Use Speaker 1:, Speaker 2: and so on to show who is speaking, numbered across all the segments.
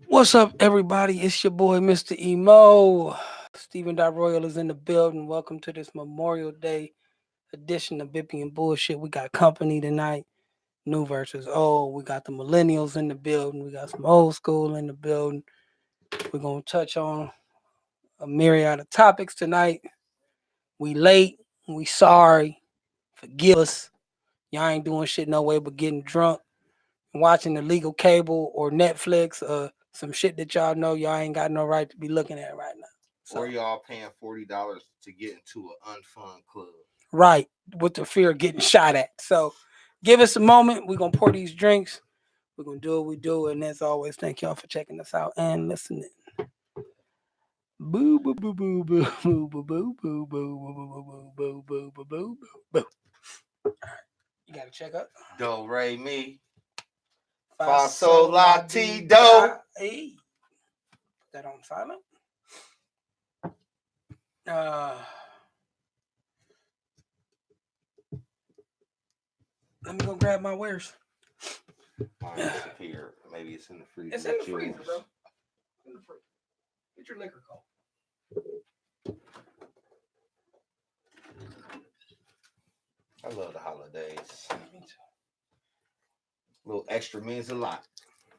Speaker 1: What's up, everybody? It's your boy, Mr. Emo. Stephen Royal is in the building. Welcome to this Memorial Day edition of Bippy and Bullshit. We got company tonight, new versus old. We got the millennials in the building. We got some old school in the building. We're going to touch on a myriad of topics tonight. We late. We sorry. Forgive us. Y'all ain't doing shit no way but getting drunk, watching illegal cable or Netflix, some shit that y'all know y'all ain't got no right to be looking at right now. So,
Speaker 2: or y'all paying $40 to get into an unfun club.
Speaker 1: right, with the fear of getting shot at. So give us a moment. We're gonna pour these drinks. We're gonna do what we do. And as always, thank y'all for checking us out and listening. Boo boo boo boo boo boo boo boo boo boo boo boo boo boo boo boo. You gotta check up.
Speaker 2: Do, re, mi. Fa, sol, la, ti, do.
Speaker 1: Hey. Put that on silent. Let me go grab my wares.
Speaker 2: Mine disappeared. Maybe it's in the freezer.
Speaker 1: It's in the freezer, bro. In the freezer. Get your liquor cold.
Speaker 2: I love the holidays.
Speaker 1: Me too.
Speaker 2: A little extra means a lot.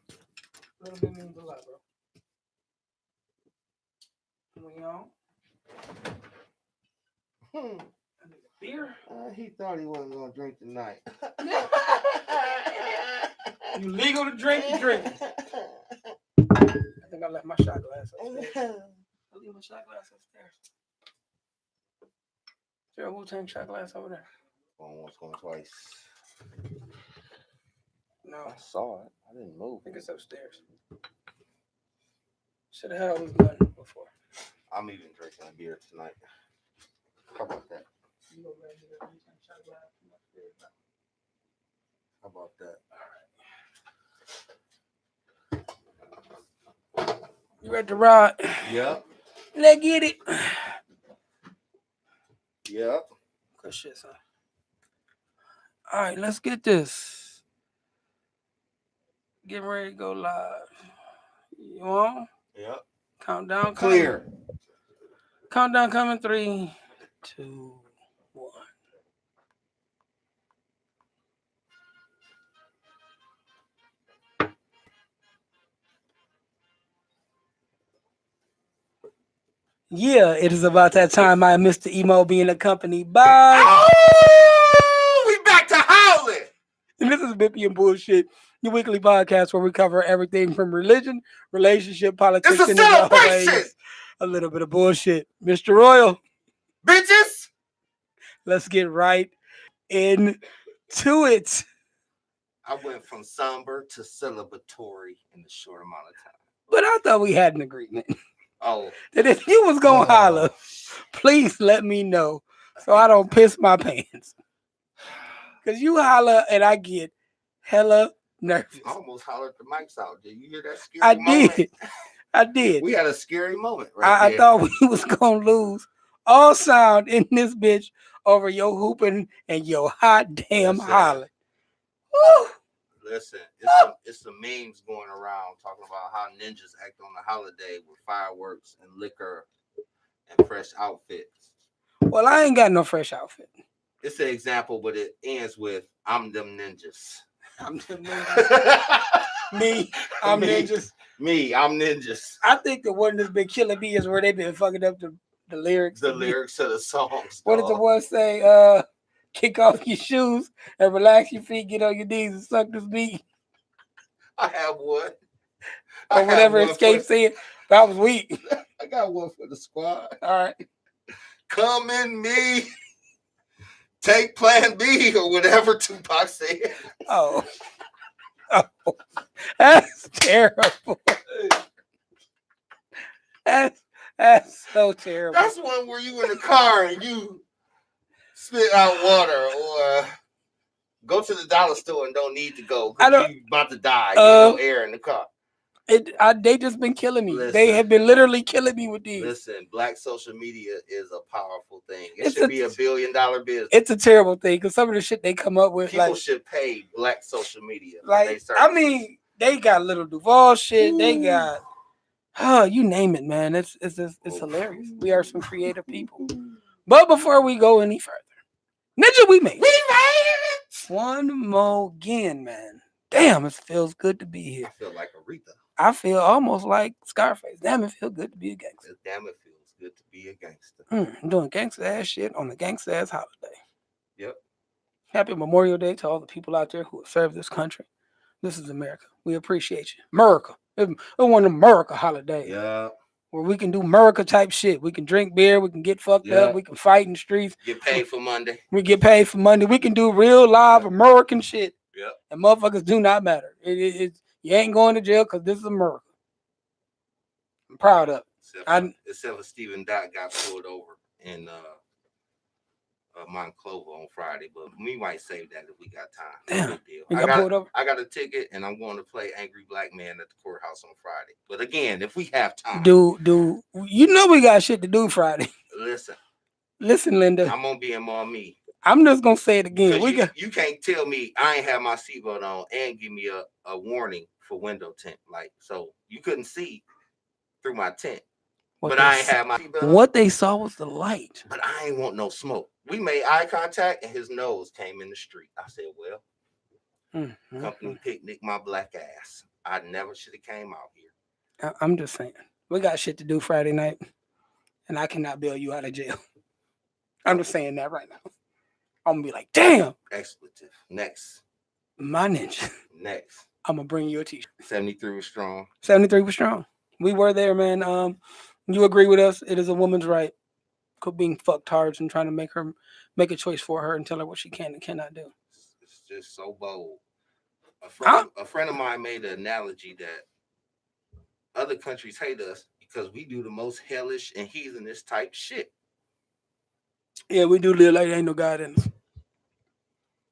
Speaker 1: A little bit means a lot, bro. We on? Beer?
Speaker 2: He thought he wasn't going to drink tonight.
Speaker 1: You legal to drink, you drink. I think I left my shot glass upstairs. I leave my shot glass upstairs. Is there a Wu-Tang shot glass over there?
Speaker 2: Going once, going twice.
Speaker 1: No.
Speaker 2: I saw it. I didn't move.
Speaker 1: I think it's upstairs. Should have had all this gun before.
Speaker 2: I'm even drinking a beer tonight. How about that?
Speaker 1: You go grab the Wu-Tang shot glass from upstairs.
Speaker 2: How about that?
Speaker 1: All right. You ready to ride?
Speaker 2: Yep.
Speaker 1: Let's get it.
Speaker 2: Yep.
Speaker 1: Good shit, son. All right, let's get this. Getting ready to go live. You on?
Speaker 2: Yep.
Speaker 1: Countdown
Speaker 2: Clear.
Speaker 1: coming. Countdown coming. 3, 2, 1. Yeah, it is about that time. I am Mr. Emo being accompanied by.
Speaker 2: Oh, we back to howling.
Speaker 1: And this is Bippy and Bullshit, your weekly podcast where we cover everything from religion, relationship, politics,
Speaker 2: It's a
Speaker 1: and as
Speaker 2: celebration.
Speaker 1: always, a little bit of bullshit. Mr. Royal,
Speaker 2: Bitches.
Speaker 1: let's get right into it.
Speaker 2: I went from somber to celebratory in a short amount of time.
Speaker 1: But I thought we had an agreement
Speaker 2: Oh.
Speaker 1: that if you was going to holler, please let me know so I don't piss my pants. Because you holler and I get hella nervous.
Speaker 2: I almost hollered the mics out. Did you hear that scary
Speaker 1: I
Speaker 2: moment?
Speaker 1: did. I did.
Speaker 2: We had a scary moment
Speaker 1: I thought we was going to lose all sound in this bitch over your hooping and your hot damn hollering. Woo!
Speaker 2: Listen, it's some memes going around talking about how ninjas act on the holiday with fireworks and liquor and fresh outfits.
Speaker 1: Well, I ain't got no fresh outfit.
Speaker 2: It's an example, but it ends with "I'm them ninjas."
Speaker 1: I'm them ninjas. I'm ninjas.
Speaker 2: I'm ninjas.
Speaker 1: I think the one that's been killing me is where they've been fucking up the lyrics.
Speaker 2: The lyrics of the songs.
Speaker 1: What did the one say? Kick off your shoes and relax your feet, get on your knees and suck this beat.
Speaker 2: I have one.
Speaker 1: Or whatever Escape said. That was weak.
Speaker 2: I got one for the squad.
Speaker 1: All right.
Speaker 2: Come in me. Take plan B or whatever Tupac said.
Speaker 1: Oh. That's terrible. That's so terrible.
Speaker 2: That's one where you in the car and you spit out water or go to the dollar store and don't need to go because you about to die. No air in the car.
Speaker 1: They just been killing me. Listen, they have been literally killing me with these.
Speaker 2: Listen, black social media is a powerful thing. It should be $1 billion business.
Speaker 1: It's a terrible thing because some of the shit they come up with,
Speaker 2: people should pay black social media.
Speaker 1: Like, I mean, They got Little Duval shit. They got, you name it, man. It's hilarious. We are some creative people. But before we go any further, Ninja, we made it. One more again, man. Damn, it feels good to be here.
Speaker 2: I feel like Aretha.
Speaker 1: I feel almost like Scarface. Damn, it feels good to be a gangster.
Speaker 2: Damn, it feels good to be a gangster.
Speaker 1: I'm doing gangster ass shit on a gangster ass holiday.
Speaker 2: Yep.
Speaker 1: Happy Memorial Day to all the people out there who have served this country. This is America. We appreciate you. America. It's one of America holidays.
Speaker 2: Yeah.
Speaker 1: Where we can do America type shit. We can drink beer. We can get fucked up. We can fight in the streets.
Speaker 2: Get paid for Monday.
Speaker 1: We get paid for Monday. We can do real live American shit.
Speaker 2: Yep.
Speaker 1: And motherfuckers do not matter. You ain't going to jail because this is America. I'm proud of it.
Speaker 2: Except for Stephen Dot got pulled over in Monclova on Friday, but we might save that if we got time.
Speaker 1: Damn.
Speaker 2: Big deal.
Speaker 1: You got pulled over?
Speaker 2: I got a ticket, and I'm going to play Angry Black Man at the courthouse on Friday. But again, if we have time.
Speaker 1: You know we got shit to do Friday.
Speaker 2: Listen,
Speaker 1: Linda.
Speaker 2: I'm going to be in me.
Speaker 1: I'm just going to say it again.
Speaker 2: You can't tell me I ain't have my seatbelt on and give me a warning for window tint. Like, so you couldn't see through my tent. But I ain't have my seatbelt on.
Speaker 1: What they saw was the light.
Speaker 2: But I ain't want no smoke. We made eye contact and his nose came in the street. I said, well, company picnic my black ass. I never should have came out here.
Speaker 1: I'm just saying. We got shit to do Friday night. And I cannot bail you out of jail. I'm just saying that right now. I'm going to be like, damn.
Speaker 2: Expletive. Next.
Speaker 1: My ninja.
Speaker 2: Next.
Speaker 1: I'm going to bring you a t-shirt.
Speaker 2: 73 was strong.
Speaker 1: 73 was strong. We were there, man. You agree with us? It is a woman's right. Being fucked hard and trying to make a choice for her and tell her what she can and cannot do.
Speaker 2: It's just so bold. A friend of mine made an analogy that other countries hate us because we do the most hellish and heathenish type shit.
Speaker 1: Yeah, we do live like there ain't no God in us.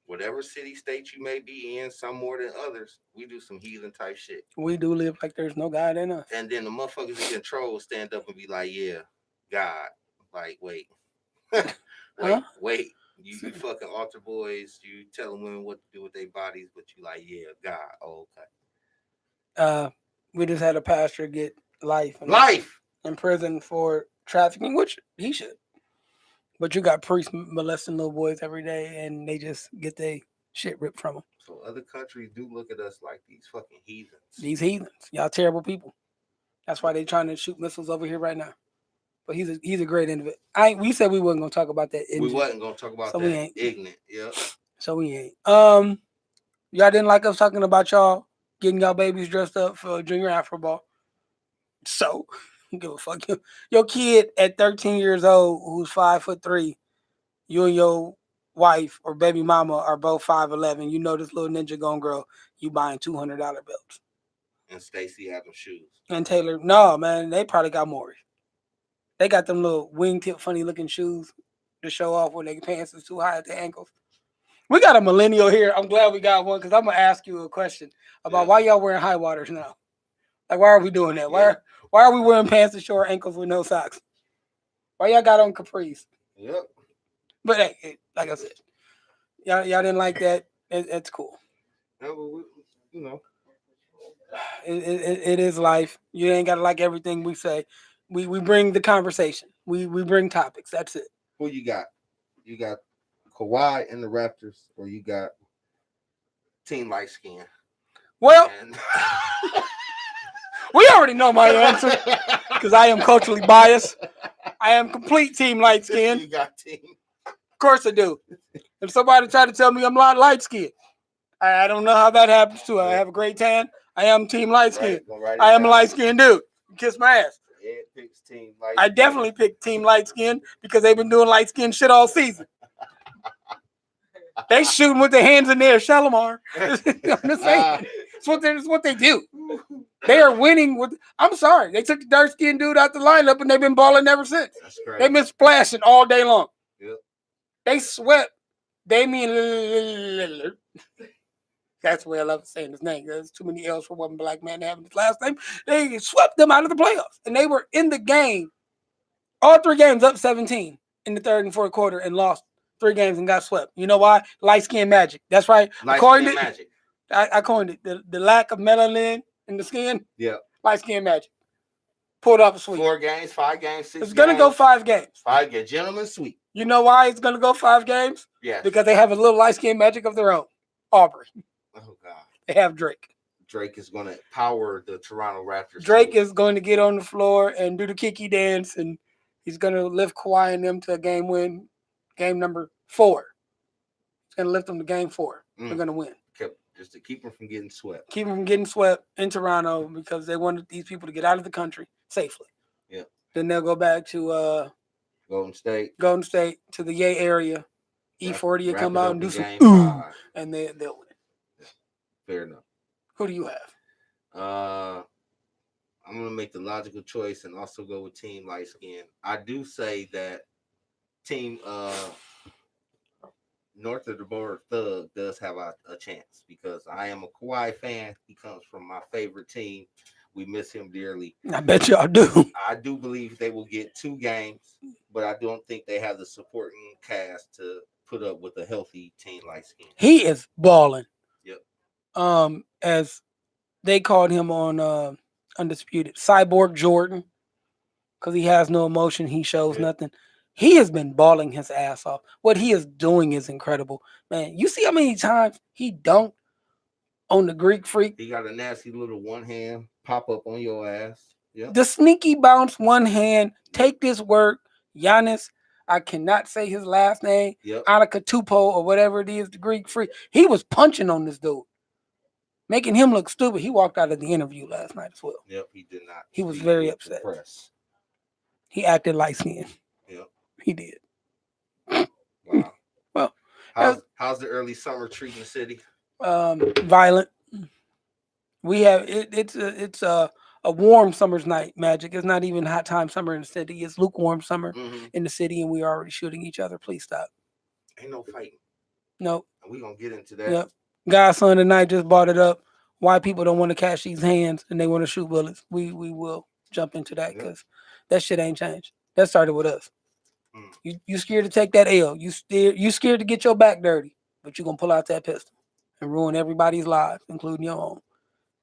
Speaker 2: Whatever city, state you may be in, some more than others, we do some heathen type shit.
Speaker 1: We do live like there's no God in us.
Speaker 2: And then the motherfuckers in control stand up and be like, yeah, God. Like, wait. Wait. You fucking altar boys, you telling women what to do with their bodies, but you like, yeah, God. Oh,
Speaker 1: okay. We just had a pastor get life in prison for trafficking, which he should. But you got priests molesting little boys every day, and they just get their shit ripped from them.
Speaker 2: So other countries do look at us like these fucking heathens.
Speaker 1: These heathens. Y'all terrible people. That's why they trying to shoot missiles over here right now. But he's a great individual. We said we wasn't gonna talk about that.
Speaker 2: We wasn't gonna talk about that. We ain't ignorant. Yep.
Speaker 1: So we ain't. Y'all didn't like us talking about y'all getting y'all babies dressed up for junior Afro ball. So give a fuck. Your kid at 13 years old who's 5'3", you and your wife or baby mama are both 5'11". You know this little ninja gonna grow. You buying $200 belts.
Speaker 2: And Stacey Adams shoes.
Speaker 1: And Taylor, no man, they probably got more. They got them little wingtip funny looking shoes to show off when their pants is too high at the ankles. We got a millennial here. I'm glad we got one because I'm gonna ask you a question about why y'all wearing high waters now. Like, why are we doing that? Why are we wearing pants to show our ankles with no socks? Why y'all got on capris?
Speaker 2: Yep.
Speaker 1: But hey, like I said, y'all didn't like that. It's cool.
Speaker 2: No, you know,
Speaker 1: it is life. You ain't gotta like everything we say. We bring the conversation. We bring topics. That's it.
Speaker 2: Who you got? You got Kawhi and the Raptors, or you got Team Light Skin?
Speaker 1: Well, we already know my answer because I am culturally biased. I am complete Team Light Skin.
Speaker 2: You got Team.
Speaker 1: Of course I do. If somebody tried to tell me I'm not light skinned, I don't know how that happens too. I have a great tan. I am Team Light Skin. I am a light skinned dude. Kiss my ass.
Speaker 2: Ed picks Team Light.
Speaker 1: I definitely picked Team Light Skin because they've been doing light skin shit all season. They shooting with their hands in there, Shalimar. I'm just saying. It's what they do. They are winning with. I'm sorry, they took the dark skinned dude out the lineup and they've been balling ever since.
Speaker 2: That's crazy.
Speaker 1: They've been splashing all day long.
Speaker 2: Yep.
Speaker 1: They swept Damian Lillard. That's the way I love saying his name. There's too many L's for one black man to have his last name. They swept them out of the playoffs, and they were in the game. All 3 games up 17 in the third and fourth quarter, and lost 3 games and got swept. You know why? Light skin magic. That's right.
Speaker 2: Light skin magic.
Speaker 1: I coined it. The lack of melanin in the skin,
Speaker 2: Yeah.
Speaker 1: light skin magic. Pulled off a sweep.
Speaker 2: 4 games, 5 games, 6
Speaker 1: It's gonna
Speaker 2: games.
Speaker 1: go 5 games.
Speaker 2: 5 games. Gentlemen sweep.
Speaker 1: You know why it's gonna go 5 games?
Speaker 2: Yes.
Speaker 1: Because they have a little light skin magic of their own. Aubrey.
Speaker 2: Oh God.
Speaker 1: They have Drake.
Speaker 2: Drake is gonna power the Toronto Raptors.
Speaker 1: Drake is going to get on the floor and do the Kiki dance, and he's gonna lift Kawhi and them to a game win, game number 4. He's gonna lift them to game 4. They're gonna win.
Speaker 2: Just to keep them from getting swept.
Speaker 1: Keep them from getting swept in Toronto because they wanted these people to get out of the country safely.
Speaker 2: Yeah.
Speaker 1: Then they'll go back to
Speaker 2: Golden State
Speaker 1: to the Yay area. E40 will come out and do some and they'll win.
Speaker 2: Yeah. Fair enough.
Speaker 1: Who do you have?
Speaker 2: I'm gonna make the logical choice and also go with Team Light Skin. I do say that Team North of the Border Thug does have a chance because I am a Kawhi fan. He comes from my favorite team. We miss him dearly.
Speaker 1: I bet y'all do.
Speaker 2: I do believe they will get 2 games, but I don't think they have the supporting cast to put up with a healthy Team Light Skin.
Speaker 1: He is balling.
Speaker 2: Yep.
Speaker 1: As they called him on Undisputed, Cyborg Jordan, because he has no emotion. He shows nothing. He has been balling his ass off. What he is doing is incredible. Man, you see how many times he dunked on the Greek Freak?
Speaker 2: He got a nasty little one hand pop up on your ass. Yep.
Speaker 1: The sneaky bounce, one hand, take this work. Giannis, I cannot say his last name.
Speaker 2: Yep.
Speaker 1: Anakatupo or whatever it is, the Greek Freak. He was punching on this dude, making him look stupid. He walked out of the interview last night as well.
Speaker 2: Yep, he did not.
Speaker 1: He was very upset. He acted light skinned.
Speaker 2: Yep.
Speaker 1: He did.
Speaker 2: Wow.
Speaker 1: Well,
Speaker 2: how's the early summer treating the city?
Speaker 1: Violent. We have it's a warm summer's night, Magic. It's not even hot time summer in the city. It's lukewarm summer in the city, and we are already shooting each other. Please stop.
Speaker 2: Ain't no fighting.
Speaker 1: Nope.
Speaker 2: And we gonna get into that.
Speaker 1: Yep. Godson tonight just brought it up. Why people don't want to catch these hands and they want to shoot bullets. We will jump into that because that shit ain't changed. That started with us. You scared to take that L. You scared to get your back dirty, but you're gonna pull out that pistol and ruin everybody's lives, including your own,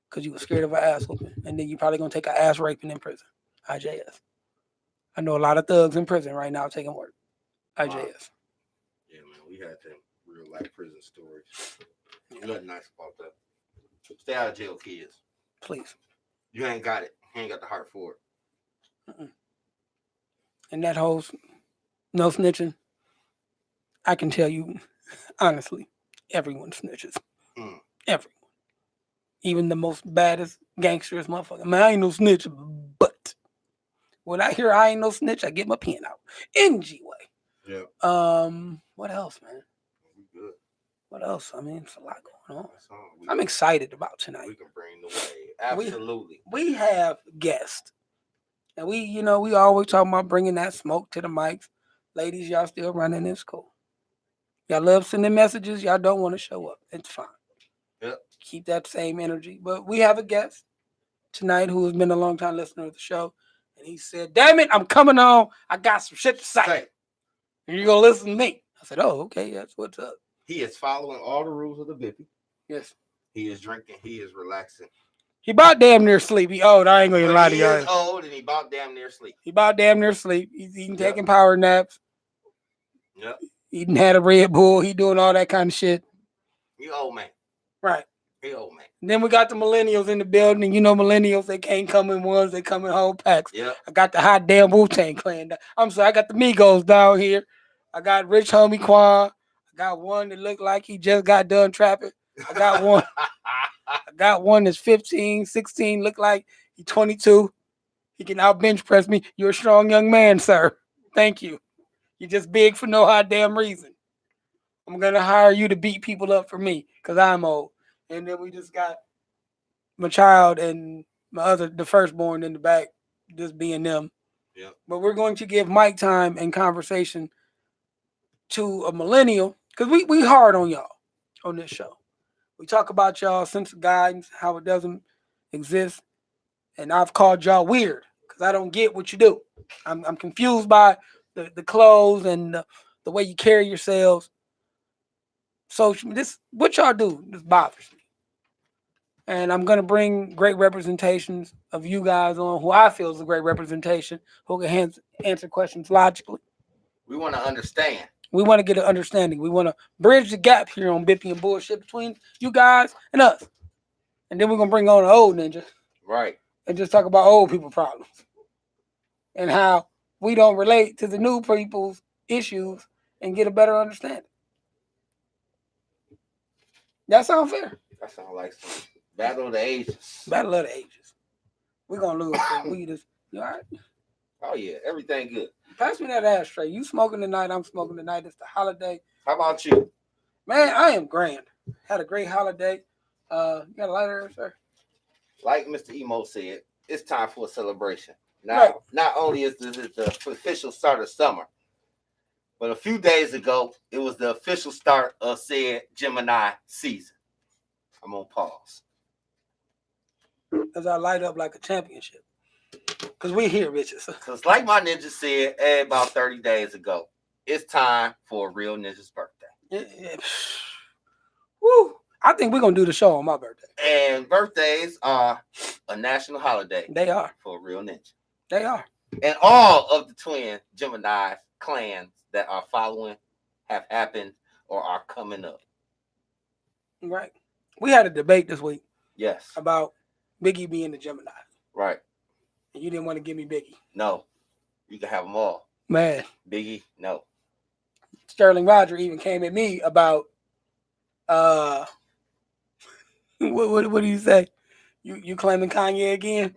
Speaker 1: because you were scared of an ass whooping, and then you're probably gonna take an ass raping in prison. IJS. I know a lot of thugs in prison right now taking work. IJS.
Speaker 2: Wow. Yeah, man, we had them real life prison stories. Nothing nice about that. Stay out of jail, kids.
Speaker 1: Please.
Speaker 2: You ain't got it. You ain't got the heart for it.
Speaker 1: And that whole no snitching, I can tell you, honestly, everyone snitches. Everyone. Even the most baddest gangsters, motherfucker. Man, I ain't no snitch, but when I hear I ain't no snitch, I get my pen out. NG way.
Speaker 2: Yeah.
Speaker 1: What else, man?
Speaker 2: We good.
Speaker 1: What else? I mean, it's a lot going on. I'm excited about tonight.
Speaker 2: We can bring the way. Absolutely.
Speaker 1: We have guests. And we always talk about bringing that smoke to the mics. Ladies, y'all still running in school. Y'all love sending messages. Y'all don't want to show up. It's fine.
Speaker 2: Yep.
Speaker 1: Keep that same energy. But we have a guest tonight who has been a long time listener of the show. And he said, damn it, I'm coming on. I got some shit to say. And you're going to listen to me. I said, oh, okay, that's what's up.
Speaker 2: He is following all the rules of the Bippy.
Speaker 1: Yes.
Speaker 2: He is drinking. He is relaxing.
Speaker 1: He about damn near sleep. He old. I ain't going to lie to y'all.
Speaker 2: He is old and he about damn near sleep.
Speaker 1: He about damn near sleep. He's eating, taking power naps.
Speaker 2: Yep.
Speaker 1: Eating had a Red Bull. He doing all that kind of shit.
Speaker 2: He old man.
Speaker 1: Right.
Speaker 2: He old man.
Speaker 1: And then we got the millennials in the building. And you know millennials, they can't come in ones. They come in whole packs.
Speaker 2: Yep.
Speaker 1: I got the hot damn Wu-Tang Clan. I'm sorry. I got the Migos down here. I got Rich Homie Quan. I got one that looked like he just got done trapping. I got one. I got one that's 15, 16, look like he's 22. He can out bench press me. You're a strong young man, sir. Thank you. You're just big for no hot damn reason. I'm going to hire you to beat people up for me because I'm old. And then we just got my child and the firstborn in the back, just being them.
Speaker 2: Yeah.
Speaker 1: But we're going to give mic time and conversation to a millennial because we hard on y'all on this show. We talk about y'all sense of guidance, how it doesn't exist. And I've called y'all weird because I don't get what you do. I'm confused by the clothes and the way you carry yourselves. So what y'all do, this bothers me. And I'm gonna bring great representations of you guys on who I feel is a great representation, who can answer questions logically.
Speaker 2: We want to understand.
Speaker 1: We want to get an understanding. We want to bridge the gap here on Bippy and Bullshit between you guys and us. And then we're gonna bring on the old ninja.
Speaker 2: Right.
Speaker 1: And just talk about old people problems. And how we don't relate to the new people's issues and get a better understanding. That sound fair?
Speaker 2: That sounds like some battle of the ages.
Speaker 1: Battle of the ages. We're gonna lose. We just, you all right?
Speaker 2: Oh yeah, everything good.
Speaker 1: Pass me that ashtray. You smoking tonight, I'm smoking tonight. It's the holiday.
Speaker 2: How about you?
Speaker 1: Man, I am grand. Had a great holiday. You got a lighter, sir?
Speaker 2: Like Mr. Emo said, it's time for a celebration. Now,
Speaker 1: right.
Speaker 2: Not only is this the official start of summer, but a few days ago, it was the official start of said Gemini season. I'm on pause.
Speaker 1: Because I light up like a championship. Because we here, bitches.
Speaker 2: Because like my ninja said about 30 days ago, it's time for a real ninja's birthday.
Speaker 1: Yeah. Woo! I think we're going to do the show on my birthday.
Speaker 2: And birthdays are a national holiday.
Speaker 1: They are.
Speaker 2: For a real ninja.
Speaker 1: They are.
Speaker 2: And all of the twin Gemini clans that are following have happened or are coming up.
Speaker 1: Right. We had a debate this week.
Speaker 2: Yes.
Speaker 1: About Biggie being the Gemini.
Speaker 2: Right.
Speaker 1: And you didn't want to give me Biggie.
Speaker 2: No. You can have them all.
Speaker 1: Man.
Speaker 2: Biggie, no.
Speaker 1: Sterling Roger even came at me about what do you say? You claiming Kanye again?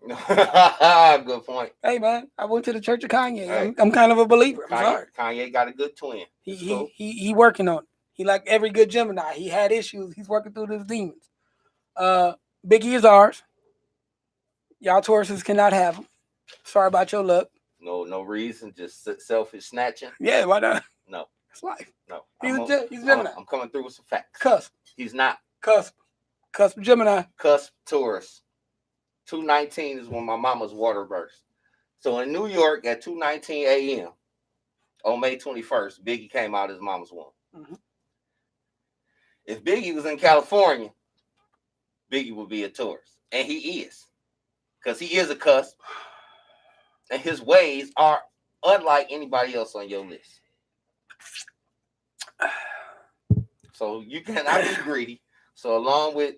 Speaker 2: Good point.
Speaker 1: Hey man, I went to the church of Kanye. Hey. I'm kind of a believer. I'm sorry.
Speaker 2: Kanye got a good twin.
Speaker 1: He working on it. He like every good Gemini. He had issues. He's working through those demons. Biggie is ours. Y'all Tauruses cannot have him. Sorry about your luck.
Speaker 2: No reason. Just selfish snatching.
Speaker 1: Yeah, why not?
Speaker 2: No.
Speaker 1: It's life.
Speaker 2: No.
Speaker 1: He's Gemini.
Speaker 2: I'm coming through with some facts.
Speaker 1: Cusp.
Speaker 2: He's not.
Speaker 1: Cusp Gemini.
Speaker 2: Cusp Taurus. 2:19 is when my mama's water burst. So in New York at 2:19 a.m. on May 21st, Biggie came out of his mama's womb. Mm-hmm. If Biggie was in California, Biggie would be a Taurus. And he is. Because he is a cusp. And his ways are unlike anybody else on your list. So you cannot be greedy. So along with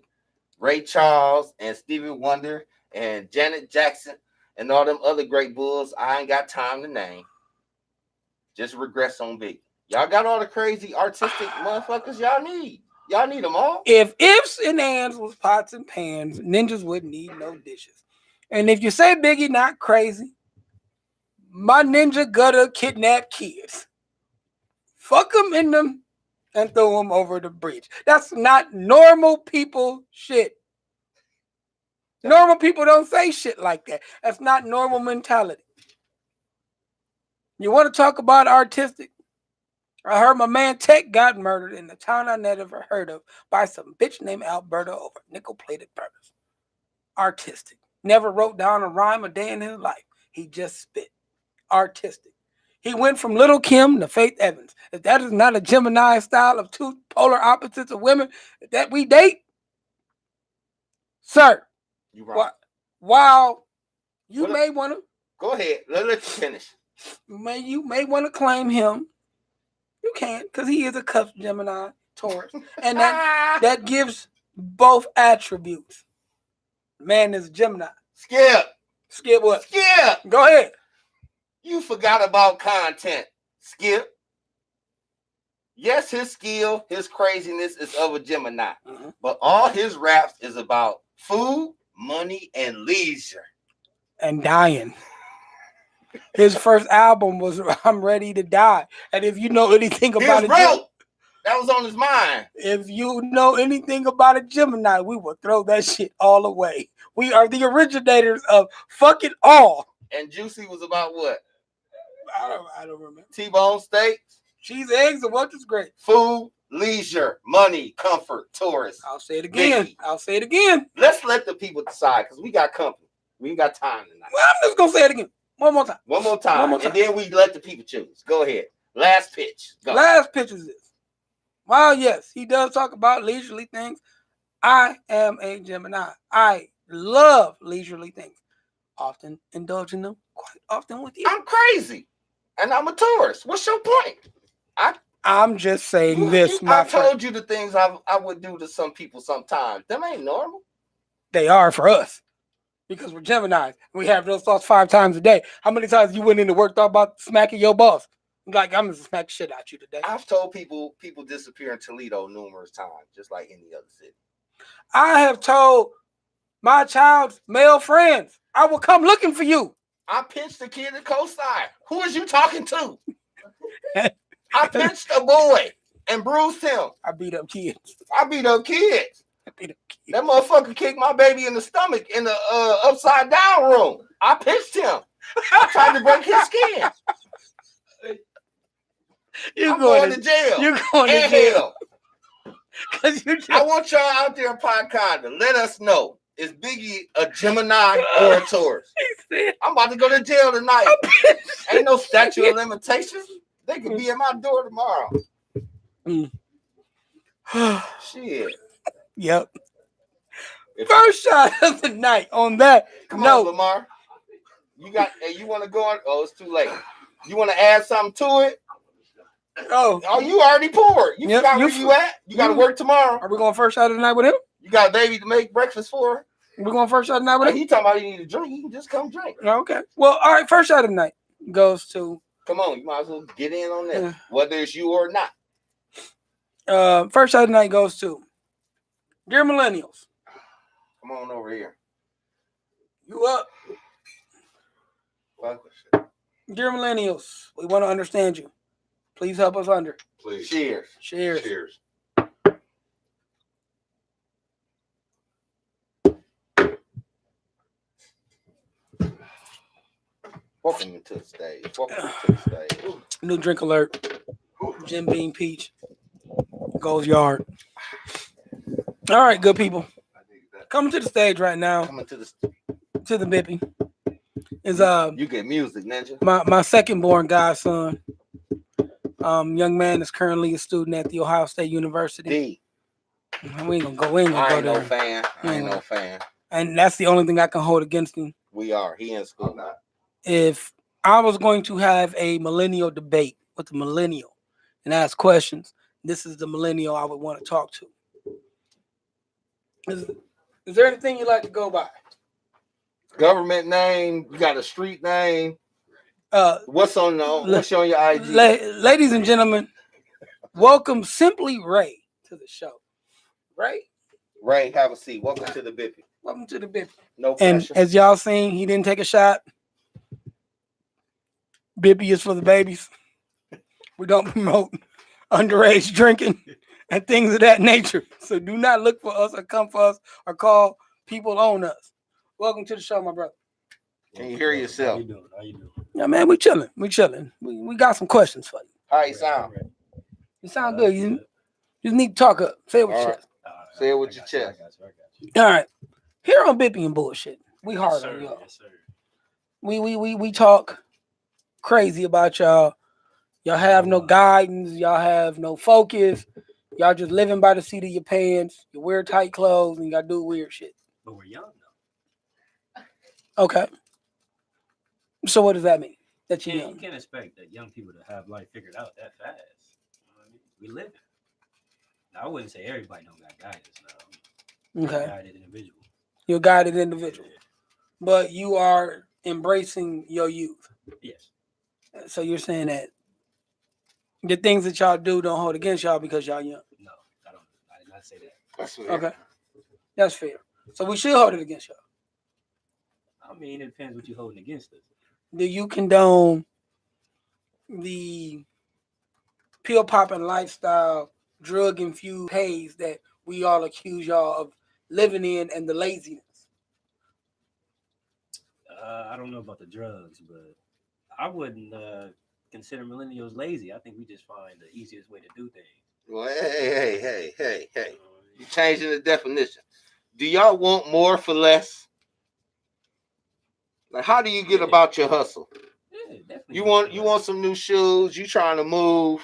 Speaker 2: Ray Charles and Stevie Wonder and Janet Jackson and all them other great bulls I ain't got time to name. Just regress on Biggie. Y'all got all the crazy artistic motherfuckers y'all need. Y'all need them all.
Speaker 1: If ifs and ands was pots and pans, ninjas wouldn't need no dishes. And if you say Biggie not crazy, my ninja gutter kidnap kids. Fuck them in them and throw them over the bridge. That's not normal people shit. Normal people don't say shit like that. That's not normal mentality. You want to talk about artistic? I heard my man Tech got murdered in the town I never heard of by some bitch named Alberta over nickel-plated burgers. Artistic. Never wrote down a rhyme a day in his life. He just spit. Artistic. He went from Little Kim to Faith Evans. If that is not a Gemini style of two polar opposites of women that we date, sir,
Speaker 2: you right.
Speaker 1: While you may want to
Speaker 2: go ahead, let you finish.
Speaker 1: You may want to claim him. You can't, because he is a cusp Gemini Taurus, and that gives both attributes. Man is Gemini. Skip what?
Speaker 2: Skip.
Speaker 1: Go ahead.
Speaker 2: You forgot about content, Skip. Yes, his skill, his craziness is of a Gemini, but all his raps is about food, money, and leisure.
Speaker 1: And dying. His first album was I'm Ready to Die. And if you know anything about it,
Speaker 2: that was on his mind.
Speaker 1: If you know anything about a Gemini, we will throw that shit all away. We are the originators of fuck it all.
Speaker 2: And Juicy was about what?
Speaker 1: I don't remember.
Speaker 2: T-bone steaks,
Speaker 1: cheese, eggs, and what is great?
Speaker 2: Food, leisure, money, comfort, tourists.
Speaker 1: I'll say it again.
Speaker 2: Let's let the people decide because we got company. We ain't got time tonight.
Speaker 1: Well, I'm just gonna say it again. One more time.
Speaker 2: And then we let the people choose. Go ahead. Last pitch. Go.
Speaker 1: Last pitch is this. While yes, he does talk about leisurely things, I am a Gemini. I love leisurely things. Often indulge in them quite often with you.
Speaker 2: I'm crazy, and I'm a Taurus. What's your point?
Speaker 1: I'm just saying this, my
Speaker 2: I
Speaker 1: friend.
Speaker 2: told you the things I would do to some people sometimes. Them ain't normal.
Speaker 1: They are for us. Because we're Geminis. We have those thoughts 5 times a day. How many times you went into work thought about smacking your boss? Like, I'm gonna smack shit out you today.
Speaker 2: I've told people disappear in Toledo numerous times, just like any other city.
Speaker 1: I have told my child's male friends, I will come looking for you.
Speaker 2: I pinched a kid at Coastside. Who is you talking to? I pinched a boy and bruised him.
Speaker 1: I beat up kids.
Speaker 2: I beat up kids. That motherfucker kicked my baby in the stomach in the upside down room. I pinched him. I tried to break his skin. I'm going to jail.
Speaker 1: You're going to jail.
Speaker 2: I want y'all out there in Podcast to let us know. Is Biggie a Gemini or a Taurus? I'm about to go to jail tonight. Ain't no statute of limitations. They could be at my door tomorrow. Shit.
Speaker 1: Yep. First shot of the night on that.
Speaker 2: Come on, Lamar. You want to go on? Oh, it's too late. You want to add something to it? Oh, you already poured. You forgot where you at? You got to work tomorrow.
Speaker 1: Are we going first shot of the night with him?
Speaker 2: You got a baby to make breakfast for?
Speaker 1: We're going first shot of the night with him?
Speaker 2: He talking about he need a drink. You can just come drink.
Speaker 1: Okay. Well, all right. First shot of the night goes to.
Speaker 2: Come on. You might as well get in on that, whether it's you or not.
Speaker 1: First shot of the night goes to. Dear millennials.
Speaker 2: Come on over here.
Speaker 1: You up? Dear millennials, we want to understand you. Please help us under.
Speaker 2: Please. Cheers.
Speaker 1: Cheers.
Speaker 2: Cheers. Welcome to the stage. Welcome to the stage.
Speaker 1: New drink alert. Jim Beam Peach. Goes yard. All right, good people. Coming to the stage right now.
Speaker 2: Coming to the
Speaker 1: Bippy. Is
Speaker 2: you get music, Ninja.
Speaker 1: My second born godson. Young man is currently a student at the Ohio State University. We ain't gonna go in.
Speaker 2: I ain't no fan. I ain't no fan.
Speaker 1: And that's the only thing I can hold against him.
Speaker 2: We are. He in school now.
Speaker 1: If I was going to have a millennial debate with the millennial and ask questions, this is the millennial I would want to talk to. Is there anything you like to go by?
Speaker 2: Government name? You got a street name? What's on your IG?
Speaker 1: Ladies and gentlemen, welcome Simply Ray to the show. Ray,
Speaker 2: have a seat. Welcome to the Bippy.
Speaker 1: Welcome to the Bippy.
Speaker 2: No pressure.
Speaker 1: And as y'all seen, he didn't take a shot. Bippy is for the babies. We don't promote underage drinking and things of that nature. So do not look for us or come for us or call people on us. Welcome to the show, my brother.
Speaker 2: Can you hear yourself?
Speaker 3: How you doing?
Speaker 1: Yeah, man, we chilling. We got some questions for you.
Speaker 2: How you sound?
Speaker 1: You sound good. You just need to talk up. Say it with your chest.
Speaker 2: Say it with your chest.
Speaker 3: I got you.
Speaker 1: All right. Here on Bippy and Bullshit, we hard on y'all.
Speaker 3: Yes, sir.
Speaker 1: We talk crazy about y'all. Y'all have no guidance. Y'all have no focus. Y'all just living by the seat of your pants. You wear tight clothes and y'all do weird shit.
Speaker 3: But we're young though.
Speaker 1: Okay. So what does that mean? That you
Speaker 3: You can't expect that young people to have life figured out that fast. You know what I mean? We live it. Now, I wouldn't say everybody don't got guidance now.
Speaker 1: Okay.
Speaker 3: A guided individual.
Speaker 1: You're a guided individual. But you are embracing your youth.
Speaker 3: Yes.
Speaker 1: So you're saying that the things that y'all do don't hold against y'all because y'all young.
Speaker 3: No, I did not say that.
Speaker 2: That's fair.
Speaker 1: Okay. That's fair. So we should hold it against y'all.
Speaker 3: I mean, it depends what you're holding against us.
Speaker 1: Do you condone the pill popping lifestyle, drug infused haze that we all accuse y'all of living in and the laziness?
Speaker 3: I don't know about the drugs, but I wouldn't consider millennials lazy. I think we just find the easiest way to do things.
Speaker 2: Well, hey. You're changing the definition. Do y'all want more for less? Like, how do you get about your hustle?
Speaker 3: Yeah, definitely.
Speaker 2: You want some new shoes? You trying to move?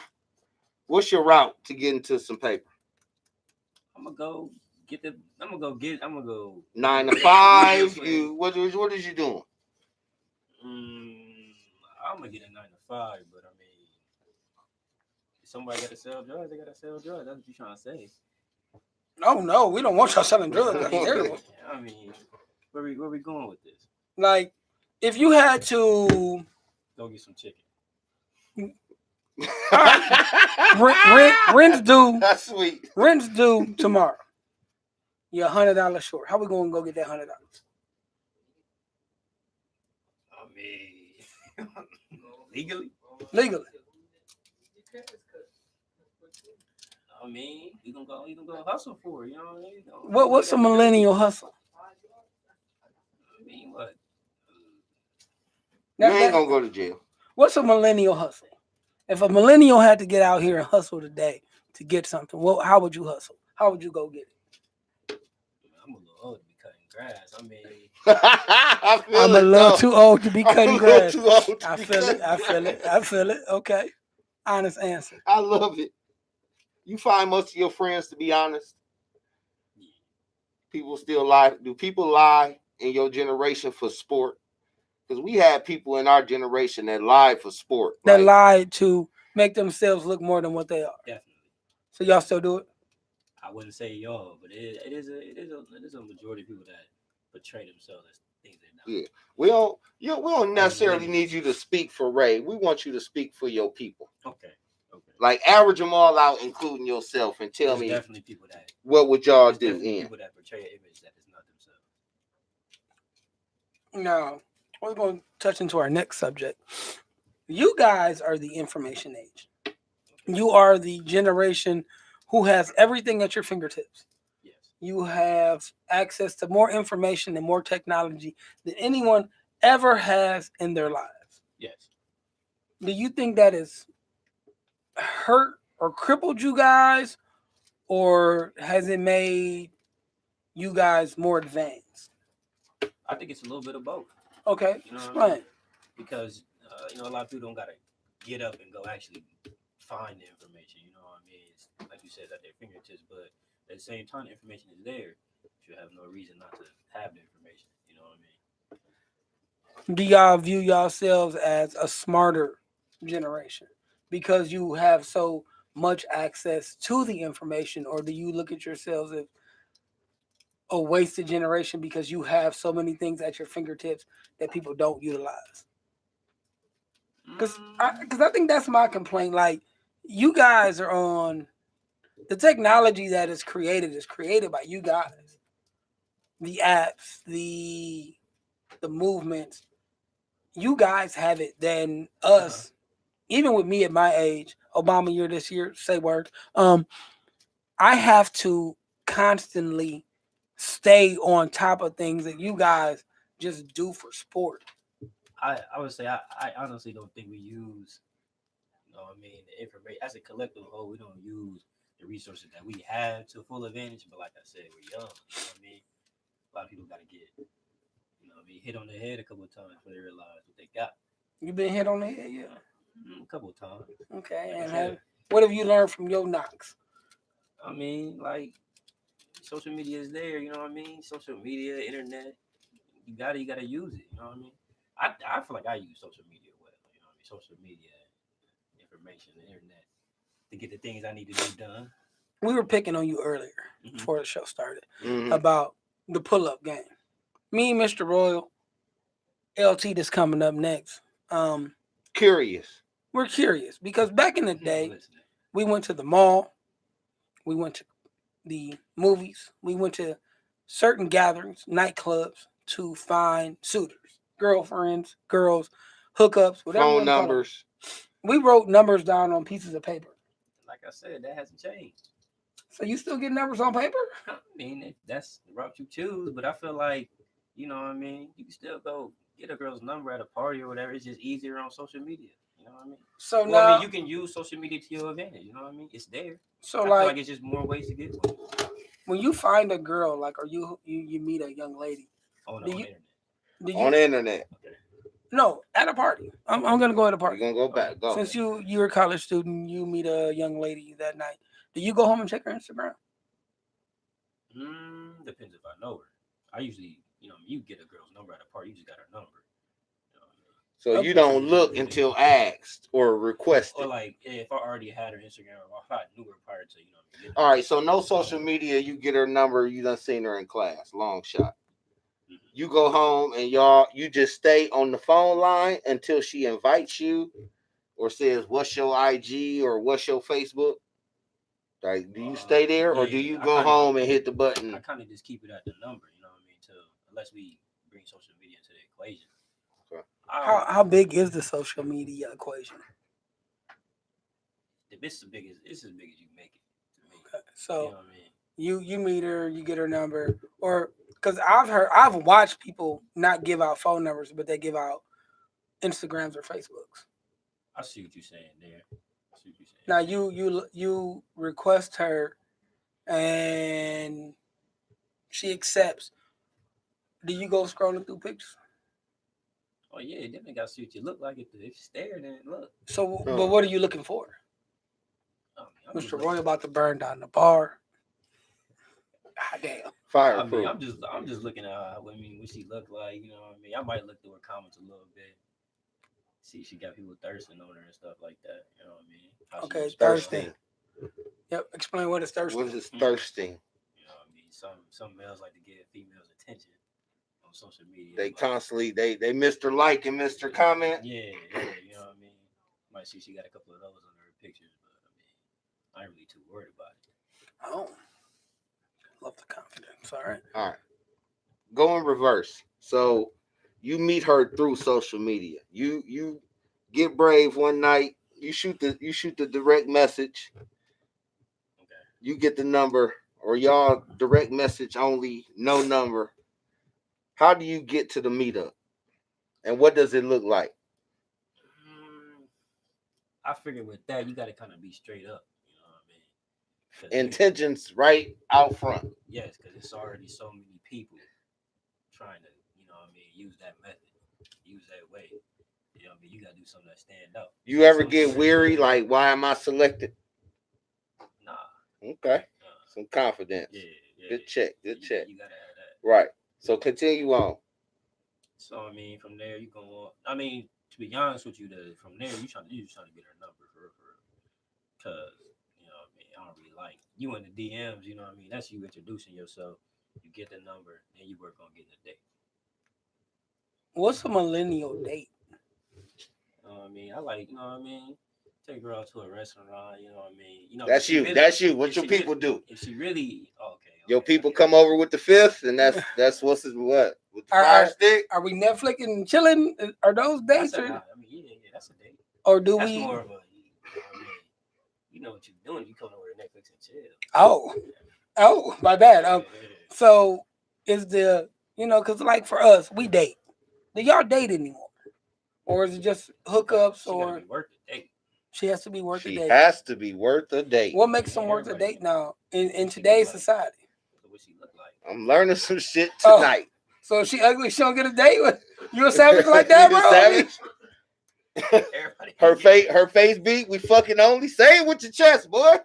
Speaker 2: What's your route to get into some paper?
Speaker 3: I'm gonna go I'm gonna go
Speaker 2: 9 to 5. You what is you doing?
Speaker 3: I'm gonna get a 9 to 5, but I mean, if somebody got to sell drugs, they gotta sell drugs. That's what you trying to say.
Speaker 1: No, we don't want y'all selling drugs. That's terrible.
Speaker 3: I mean, where we going with this?
Speaker 1: Like, if you had to
Speaker 3: go get some chicken.
Speaker 1: Rent's due.
Speaker 2: That's sweet.
Speaker 1: Rent's due tomorrow. You're $100 short. How we gonna go get that $100?
Speaker 3: I mean, legally. I mean, you gonna go hustle for it. You know what I mean?
Speaker 1: What's a millennial hustle?
Speaker 3: I mean, what?
Speaker 2: You ain't gonna go to jail. What's
Speaker 1: a millennial hustle? If a millennial had to get out here and hustle today to get something, how would you hustle? How would you go get it?
Speaker 3: I'm a little old to be cutting grass. I mean,
Speaker 1: I'm a little too old to be cutting grass. I feel it. Okay. Honest answer.
Speaker 2: I love it. You find most of your friends to be honest? People still lie. Do people lie in your generation for sport? Because we had people in our generation that lied for sport.
Speaker 1: That lied to make themselves look more than what they are.
Speaker 3: Definitely.
Speaker 1: So y'all still do it?
Speaker 3: I wouldn't say y'all, but it is a majority of people that portray themselves as things they're not.
Speaker 2: Yeah, we don't necessarily need you to speak for Ray. We want you to speak for your people.
Speaker 3: Okay.
Speaker 2: Like average them all out, including yourself, and tell me
Speaker 3: definitely people that
Speaker 2: what would y'all do?
Speaker 3: People that portray an image that is not themselves.
Speaker 1: Now we're going to touch into our next subject. You guys are the information age. You are the generation who has everything at your fingertips.
Speaker 3: Yes.
Speaker 1: You have access to more information and more technology than anyone ever has in their lives.
Speaker 3: Yes.
Speaker 1: Do you think that is hurt or crippled you guys, or has it made you guys more advanced?
Speaker 3: I think it's a little bit of both.
Speaker 1: Okay, explain.
Speaker 3: Because a lot of people don't gotta get up and go actually find the information. You know what I mean? It's, like you said, at their fingertips, but at the same time, the information is there. You have no reason not to have the information. You know what I mean?
Speaker 1: Do y'all view yourselves as a smarter generation because you have so much access to the information, or do you look at yourselves as a wasted generation because you have so many things at your fingertips that people don't utilize? Because I think that's my complaint. Like, you guys are on the technology that is created by you guys. The apps, the movements, you guys have it than us. Even with me at my age, Obama year this year, say word. I have to constantly stay on top of things that you guys just do for sport.
Speaker 3: I would say I honestly don't think we use, the information as a collective whole. We don't use the resources that we have to full advantage. But like I said, we're young. You know what I mean? A lot of people got to get, hit on the head a couple of times before they realize what they got.
Speaker 1: You been hit on the head, yeah?
Speaker 3: A couple of times.
Speaker 1: Okay, and what have you learned from your knocks?
Speaker 3: I mean, like, social media is there. You know what I mean? Social media, internet. You gotta use it. You know what I mean? I feel like I use social media well. You know what I mean? Social media, information, the internet to get the things I need to do done.
Speaker 1: We were picking on you earlier before the show started about the pull-up game. Me and Mr. Royal, LT that's coming up next.
Speaker 2: Curious.
Speaker 1: We're curious because back in the day, we went to the mall, we went to the movies, we went to certain gatherings, nightclubs to find suitors, girlfriends, girls, hookups, whatever.
Speaker 2: Phone numbers.
Speaker 1: We wrote numbers down on pieces of paper.
Speaker 3: Like I said, that hasn't changed.
Speaker 1: So you still get numbers on paper?
Speaker 3: I mean, that's the route you choose, but I feel like, you know what I mean? You can still go get a girl's number at a party or whatever. It's just easier on social media. You know what I mean?
Speaker 1: So now,
Speaker 3: you can use social media to your advantage. You know what I mean? It's there.
Speaker 1: So
Speaker 3: I feel like it's just more ways to get one.
Speaker 1: When you find a girl, like, or you meet a young lady.
Speaker 3: On the internet.
Speaker 2: On the internet.
Speaker 3: Okay.
Speaker 1: No, at a party. I'm gonna go at a party.
Speaker 2: You're gonna go back. Go.
Speaker 1: Since you're a college student, you meet a young lady that night. Do you go home and check her Instagram?
Speaker 3: Depends if I know her. I usually, you get a girl's number at a party, you just got her number. You know what I mean?
Speaker 2: So you don't look until asked or requested.
Speaker 3: Or like if I already had her Instagram or if I knew her prior to,
Speaker 2: All right, so no social media. You get her number. You done seen her in class. Long shot. You go home and you just stay on the phone line until she invites you or says, "What's your IG or what's your Facebook?" Like, do you stay there or do you go home and hit the button?
Speaker 3: I kind of just keep it at the number, you know what I mean? Unless we bring social media into the equation.
Speaker 2: Okay.
Speaker 1: How big is the social media equation?
Speaker 3: It's as big as you make it.
Speaker 1: Okay. So
Speaker 3: you know what I mean?
Speaker 1: you meet her, you get her number, or because I've watched people not give out phone numbers, but they give out Instagrams or Facebooks.
Speaker 3: I see what you're saying there.
Speaker 1: Now you request her, and she accepts. Do you go scrolling through pictures?
Speaker 3: Oh yeah, definitely got to see what you look like. If you stare, then look.
Speaker 1: So, but what are you looking for? Mr. Roy about to burn down the bar. God damn.
Speaker 2: Fireproof.
Speaker 3: I'm just looking at what she look like. You know what I mean? I might look through her comments a little bit. See if she got people thirsting on her and stuff like that. You know what I mean?
Speaker 1: Okay, thirsting. Yep. Explain what is thirsting.
Speaker 2: What is thirsting?
Speaker 3: You know what I mean? Some males like to give females attention on social media.
Speaker 2: They constantly they Mr. Like and Mr. Comment.
Speaker 3: Yeah, you know what I mean? Might see she got a couple of those on her pictures, but I ain't really too worried about it.
Speaker 1: Oh. Love the confidence. All right.
Speaker 2: Go in reverse. So you meet her through social media. You get brave one night. You shoot the direct message.
Speaker 3: Okay.
Speaker 2: You get the number, or y'all direct message only, no number. How do you get to the meetup? And what does it look like?
Speaker 3: I figure with that you got to kind of be straight up. You know what I mean?
Speaker 2: Intentions right out front.
Speaker 3: Yes, because it's already so many people trying to, use that method, use that way. You know what I mean? You gotta do something that stand out.
Speaker 2: You ever get weary? Like, why am I selected?
Speaker 3: Nah.
Speaker 2: Okay. Some confidence.
Speaker 3: Yeah.
Speaker 2: Good check.
Speaker 3: You gotta have that.
Speaker 2: Right. So continue on.
Speaker 3: So from there you go on. To be honest with you, from there you trying to get her number for real. Cause I don't really like you in the DMs. You know what I mean? That's you introducing yourself. You get the number, then you work on getting a date.
Speaker 1: What's a millennial date?
Speaker 3: I like, take her out to a restaurant, you know what I mean?
Speaker 2: That's you.
Speaker 3: Really,
Speaker 2: that's you. What your people do?
Speaker 3: If she really okay.
Speaker 2: Your people come over with the fifth, and that's what with the fire stick.
Speaker 1: Are we Netflixing and chilling? Are those dates?
Speaker 3: Yeah, that's a date.
Speaker 1: Or do
Speaker 3: that's
Speaker 1: we?
Speaker 3: More of a, you know what you're doing. You come over to Netflix and chill.
Speaker 1: Oh, my bad. So is because like for us, we date. Do y'all date anymore, or is it just hookups? Or
Speaker 3: worth a date.
Speaker 1: She has to be worth a date.
Speaker 2: She has to be worth a date.
Speaker 1: What makes them worth a date now in today's society?
Speaker 3: What she look like?
Speaker 2: I'm learning some shit tonight.
Speaker 1: So if she ugly, she don't get a date with you. A savage like that, bro?
Speaker 2: Savage. her face beat. We fucking only say it with your chest, boy.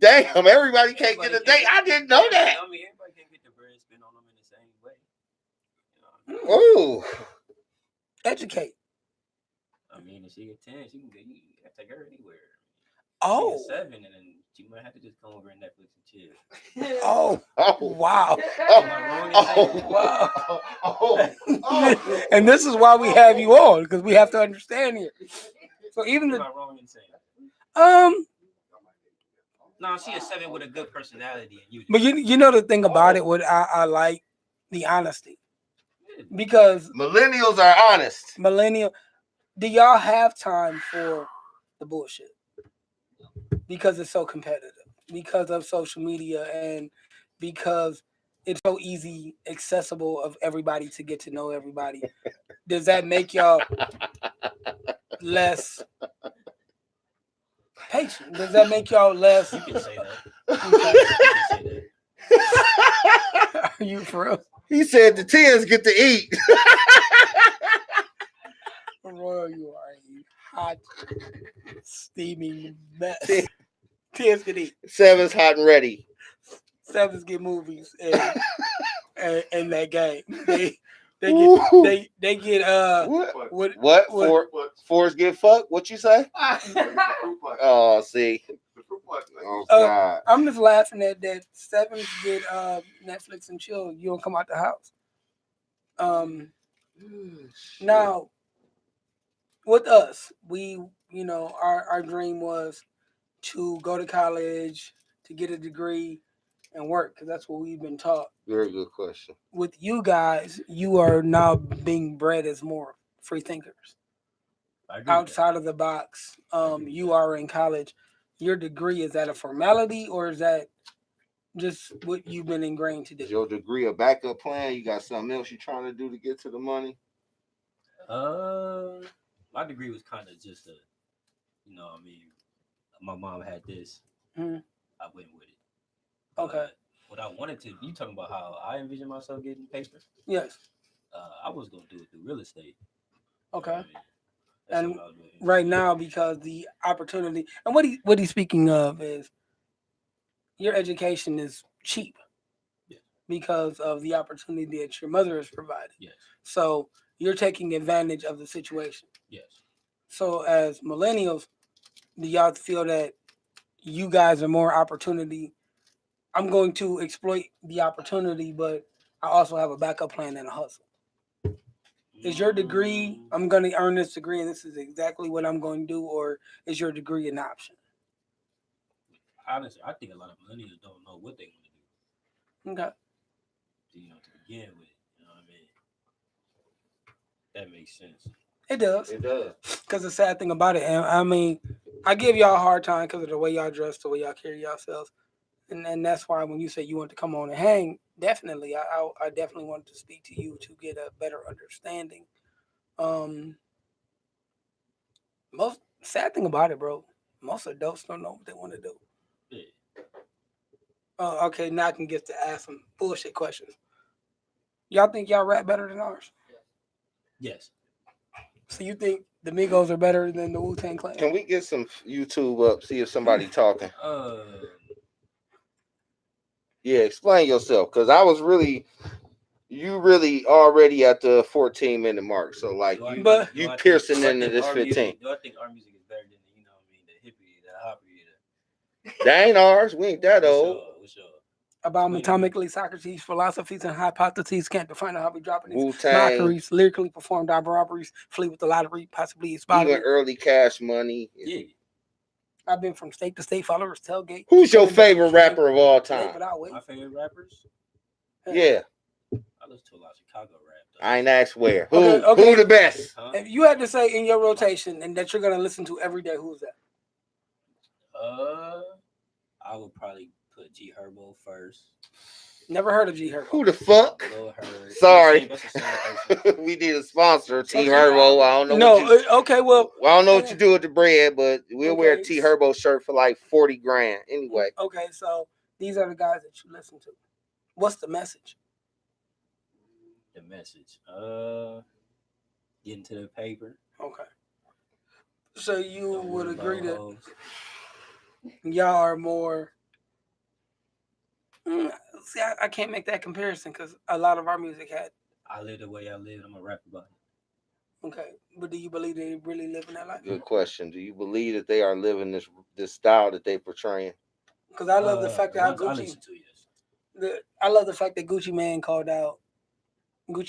Speaker 2: Damn, everybody can't get a date. I didn't know that.
Speaker 3: Everybody can't get the bread spin on them in the same way.
Speaker 2: Oh,
Speaker 1: educate.
Speaker 3: If she get 10, you can take her anywhere.
Speaker 1: Oh,
Speaker 3: 7, and then she might have to just come over and Netflix and chill.
Speaker 1: Oh, wow.
Speaker 2: Wow.
Speaker 1: And this is why we have you on, because we have to understand here. So even
Speaker 3: am I wrong in saying? No, she is 7 with a good personality.
Speaker 1: But you know the thing about it, what I like, the honesty. Because
Speaker 2: millennials are honest.
Speaker 1: Do y'all have time for the bullshit? Because it's so competitive. Because of social media and because it's so easy, accessible of everybody to get to know everybody. Does that make y'all less patient? Does that make y'all less?
Speaker 3: You can say that.
Speaker 1: Okay. You can say that. Are you for real?
Speaker 2: He said the 10s get to eat.
Speaker 1: Royal, you are a hot, steaming mess. Kids can eat.
Speaker 2: 7's hot and ready.
Speaker 1: 7s get movies and that game. They get
Speaker 2: Woo.
Speaker 1: they get
Speaker 2: What? Fours get fucked? What you say? Oh, see. Oh God.
Speaker 1: I'm just laughing at that 7s get Netflix and chill. You don't come out the house. Now with us, we our dream was to go to college, to get a degree, and work because that's what we've been taught.
Speaker 2: Very good question.
Speaker 1: With you guys, you are now being bred as more free thinkers, outside of the box. You are in college. Your degree, is that a formality or is that just what you've been ingrained to do?
Speaker 2: Is your degree a backup plan? You got something else you're trying to do to get to the money?
Speaker 3: My degree was kind of just a, my mom had this.
Speaker 1: Mm-hmm.
Speaker 3: I went with it.
Speaker 1: Okay.
Speaker 3: What I wanted to, you talking about how I envision myself getting paper?
Speaker 1: Yes.
Speaker 3: I was gonna do it through real estate.
Speaker 1: Okay. And right now, because the opportunity, and what he's speaking of is your education is cheap.
Speaker 3: Yes.
Speaker 1: Because of the opportunity that your mother has provided.
Speaker 3: Yes.
Speaker 1: So you're taking advantage of the situation.
Speaker 3: Yes.
Speaker 1: So as millennials, do y'all feel that you guys are more opportunity? I'm going to exploit the opportunity, but I also have a backup plan and a hustle. Is your degree, I'm going to earn this degree and this is exactly what I'm going to do, or is your degree an option?
Speaker 3: Honestly, I think a lot of millennials don't know what they want to do.
Speaker 1: Okay.
Speaker 3: To begin with, you know what I mean? That makes sense.
Speaker 1: It does.
Speaker 2: It does.
Speaker 1: Because the sad thing about it, and I mean, I give y'all a hard time because of the way y'all dress, the way y'all carry yourselves. And that's why when you say you want to come on and hang, definitely, I definitely wanted to speak to you to get a better understanding. Most sad thing about it, bro, most adults don't know what they want to do.
Speaker 3: Yeah.
Speaker 1: Oh, okay, now I can get to ask some bullshit questions. Y'all think y'all rap better than ours?
Speaker 3: Yes.
Speaker 1: So you think the Migos are better than the Wu-Tang Clan?
Speaker 2: Can we get some YouTube up, see if somebody talking? Yeah, explain yourself, because you really already at the 14-minute mark. So like you piercing into this 15.
Speaker 3: Do I think our music is better than the hippie, the hoppy,
Speaker 2: That ain't ours. We ain't that old.
Speaker 3: What's your
Speaker 1: About atomically Socrates, philosophies and hypotheses can't define how we dropping these
Speaker 2: Wu-Tang,
Speaker 1: mockeries, lyrically performed robberies, flee with the lottery, possibly
Speaker 2: even early Cash Money.
Speaker 3: Yeah.
Speaker 1: I've been from state to state, followers tailgate.
Speaker 2: Who's your favorite rapper of all time?
Speaker 3: My favorite rappers?
Speaker 2: Yeah.
Speaker 3: I listen to a lot of Chicago rap. Though.
Speaker 2: I ain't asked where.
Speaker 1: Okay.
Speaker 2: Who the best?
Speaker 3: Huh?
Speaker 1: If you had to say in your rotation and that you're gonna listen to every day, who's that?
Speaker 3: I would probably put G Herbo first.
Speaker 1: Never heard of G Herbo.
Speaker 2: Who the fuck? Sorry. We need a sponsor, T Herbo. I don't know.
Speaker 1: Okay, well,
Speaker 2: I don't know what you do with the bread, but we'll wear a T Herbo shirt for like $40,000 anyway.
Speaker 1: Okay, so these are the guys that you listen to. What's the message?
Speaker 3: The message. Getting to the paper.
Speaker 1: Okay. So you would agree that y'all are more. See, I can't make that comparison because a lot of our music had.
Speaker 3: I live the way I live. I'm a rap about it.
Speaker 1: Okay, but do you believe they really live in that life?
Speaker 2: Good question. Do you believe that they are living this style that they portraying?
Speaker 1: Because I love the fact that
Speaker 3: I listen to
Speaker 1: yes. I love the fact that Gucci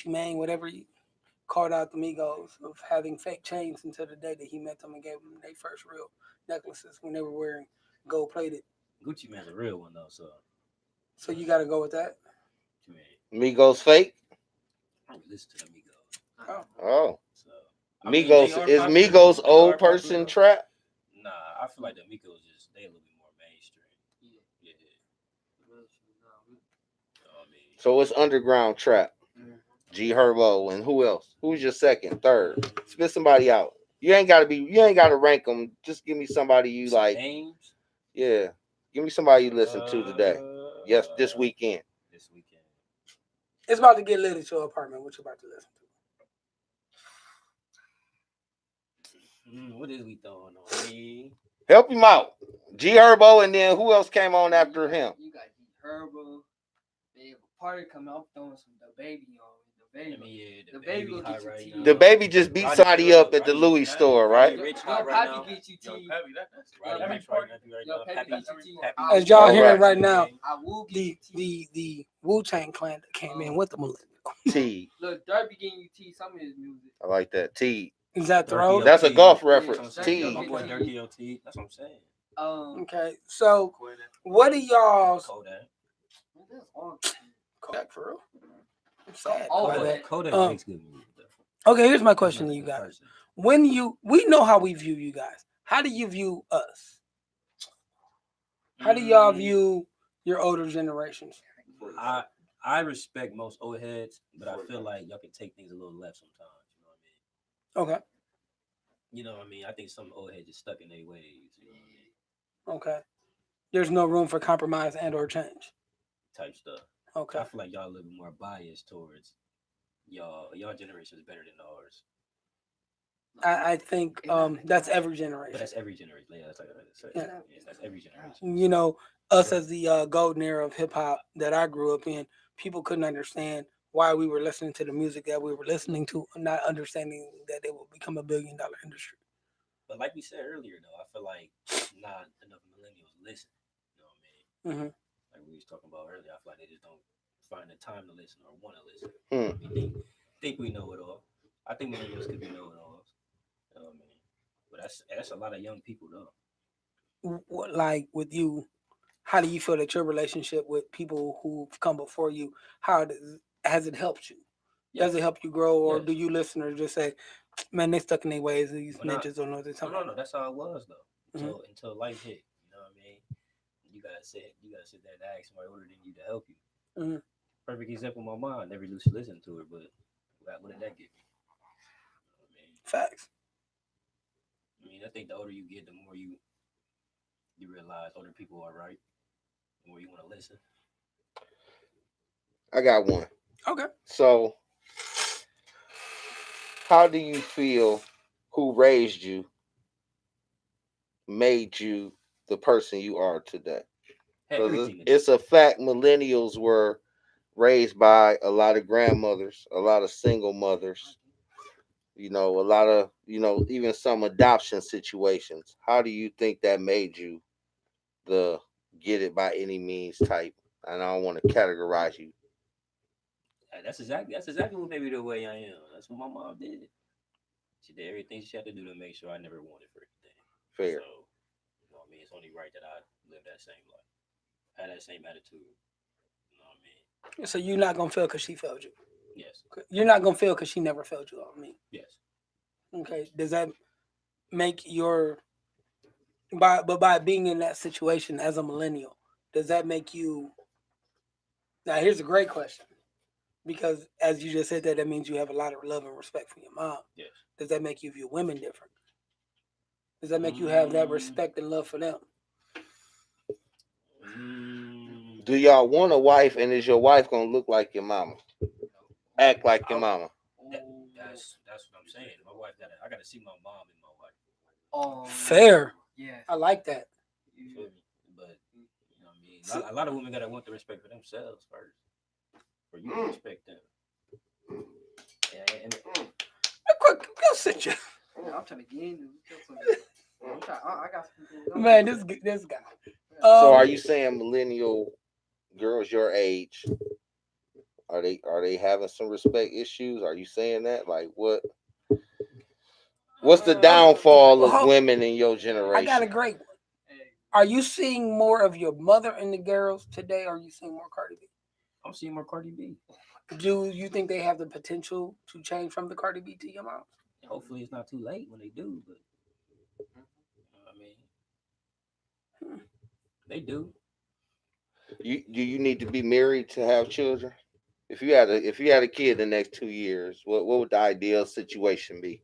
Speaker 1: Mane, whatever he called out the Migos of having fake chains until the day that he met them and gave them their first real necklaces when they were wearing gold plated.
Speaker 3: Gucci Mane's a real one though, so.
Speaker 1: So you got to go with that.
Speaker 2: Migos fake?
Speaker 3: I don't listen to the Migos.
Speaker 2: Oh.
Speaker 3: So,
Speaker 2: Migos is Migos old person trap?
Speaker 3: Nah, I feel like the Migos they a little bit more mainstream. Yeah.
Speaker 2: So it's underground trap. G Herbo and who else? Who's your second, third? Spit somebody out. You ain't gotta rank them. Just give me somebody you like.
Speaker 3: Names?
Speaker 2: Yeah. Give me somebody you listen to today. Yes, this weekend.
Speaker 1: It's about to get lit at your apartment. What you about to listen
Speaker 3: to? What is we throwing on me?
Speaker 2: Help him out. G Herbo, and then who else came on after him?
Speaker 4: You got G Herbo. They have a party coming up throwing some the baby on the baby.
Speaker 3: I mean, yeah,
Speaker 4: The baby will
Speaker 3: hot
Speaker 4: get you
Speaker 3: right
Speaker 4: tea.
Speaker 3: now.
Speaker 2: The baby just beat Saudi up at the Louis store, right?
Speaker 3: Rich
Speaker 4: Yo,
Speaker 3: hot right
Speaker 4: Pappy
Speaker 3: now.
Speaker 4: get you
Speaker 3: Yo,
Speaker 4: tea.
Speaker 3: Pappy, that's
Speaker 4: Yo,
Speaker 3: right. Rich right now.
Speaker 4: Pappy get you tea.
Speaker 1: As y'all
Speaker 2: All
Speaker 1: hearing
Speaker 2: right.
Speaker 1: right now,
Speaker 4: I will get you tea.
Speaker 1: the Wu-Tang clan that came in with the millennial.
Speaker 2: T.
Speaker 4: Look, Derby getting you tea. Some of his music.
Speaker 2: I like that. T.
Speaker 1: Is that the
Speaker 3: Dirty
Speaker 1: road?
Speaker 3: O.
Speaker 2: That's a
Speaker 3: T.
Speaker 2: golf
Speaker 4: Yeah,
Speaker 2: reference.
Speaker 4: that's
Speaker 2: T.
Speaker 3: My boy Dirty OT. That's what I'm saying.
Speaker 1: Okay, so what are y'all's
Speaker 3: Kodak.
Speaker 4: That's all.
Speaker 1: Kodak for real? I'm sad.
Speaker 4: Oh,
Speaker 1: by
Speaker 4: Kodak.
Speaker 1: that.
Speaker 3: Kodak makes good music though.
Speaker 1: Okay, here's my
Speaker 3: He's
Speaker 1: question
Speaker 3: not
Speaker 1: to
Speaker 3: a
Speaker 1: you
Speaker 3: good
Speaker 1: guys.
Speaker 3: person.
Speaker 1: When we know how we view you guys. How do you view us? How do y'all view your older generations?
Speaker 3: I respect most old heads, but I feel like y'all can take things a little left sometimes. You know what I mean?
Speaker 1: Okay.
Speaker 3: You know what I mean? I think some old heads just stuck in their ways. You know what I mean?
Speaker 1: Okay. There's no room for compromise and or change.
Speaker 3: Type stuff.
Speaker 1: Okay.
Speaker 3: I feel like y'all a little bit more biased towards y'all generation is better than ours.
Speaker 1: I think that's every generation.
Speaker 3: But that's every generation. Yeah, that's like I said.
Speaker 1: Yeah.
Speaker 3: Yeah, that's every generation.
Speaker 1: You know, us as the golden era of hip hop that I grew up in, people couldn't understand why we were listening to the music that we were listening to, not understanding that it will become a $1 billion industry.
Speaker 3: But like we said earlier, though, I feel like not enough millennials listen. You know what I mean? Like we was talking about earlier, I feel like they just don't find the time to listen or want to listen. We think we know it all. I think millennials could be know it all. You know what I mean? But that's a lot of young people though.
Speaker 1: Like with you, how do you feel that your relationship with people who've come before you, has it helped you? Does it help you grow, or do you listen or just say, man, they stuck in their ways, these ninjas don't know what they're talking about?
Speaker 3: No, that's how it was though. Until life hit. You know what I mean? You gotta sit there and ask somebody older than you to help you. Perfect example, my mom never used to listen to her, but what did that get me? You know what I mean?
Speaker 1: Facts.
Speaker 3: I mean, I think the older you get, the more you realize older people are right, the more you want to listen.
Speaker 2: I got one.
Speaker 1: Okay.
Speaker 2: So, how do you feel who raised you made you the person you are today? Because it's a fact millennials were raised by a lot of grandmothers, a lot of single mothers, a lot of, even some adoption situations. How do you think that made you the get it by any means type? And I don't want to categorize you.
Speaker 3: That's exactly what made me the way I am. That's what my mom did. She did everything she had to do to make sure I never wanted for anything.
Speaker 2: Fair.
Speaker 3: So, you know what I mean? It's only right that I live that same life. Had that same attitude. You know what I mean?
Speaker 1: So you're not gonna fail because she failed you.
Speaker 3: Yes.
Speaker 1: You're not gonna fail because she never failed you on me.
Speaker 3: Yes.
Speaker 1: Okay. Does that make by being in that situation as a millennial, does that make you? Now here's a great question, because as you just said that means you have a lot of love and respect for your mom.
Speaker 3: Yes.
Speaker 1: Does that make you view women different? Does that make you have that respect and love for them?
Speaker 2: Do y'all want a wife, and is your wife gonna look like your mama? Act like your mama?
Speaker 3: That's what I'm saying. My wife I gotta see my mom and my wife.
Speaker 1: Fair.
Speaker 4: Yeah.
Speaker 1: I like that.
Speaker 3: You feel me? But you know what I mean? A lot of women gotta want the respect for themselves first. For you to respect them. And
Speaker 1: Quick, go sit you.
Speaker 4: I'm trying to get into I got some.
Speaker 1: Man, this guy.
Speaker 2: So are you saying millennial girls your age are they having some respect issues? Are you saying that? Like what's the downfall of women in your generation?
Speaker 1: I got a great one. Are you seeing more of your mother in the girls today, or are you seeing more Cardi B?
Speaker 3: I'm seeing more Cardi B.
Speaker 1: Do you think they have the potential to change from the Cardi B to your mom?
Speaker 3: Hopefully it's not too late when they do, but you know what I mean? They do.
Speaker 2: Do you need to be married to have children? If you had a kid the next 2 years, what would the ideal situation be?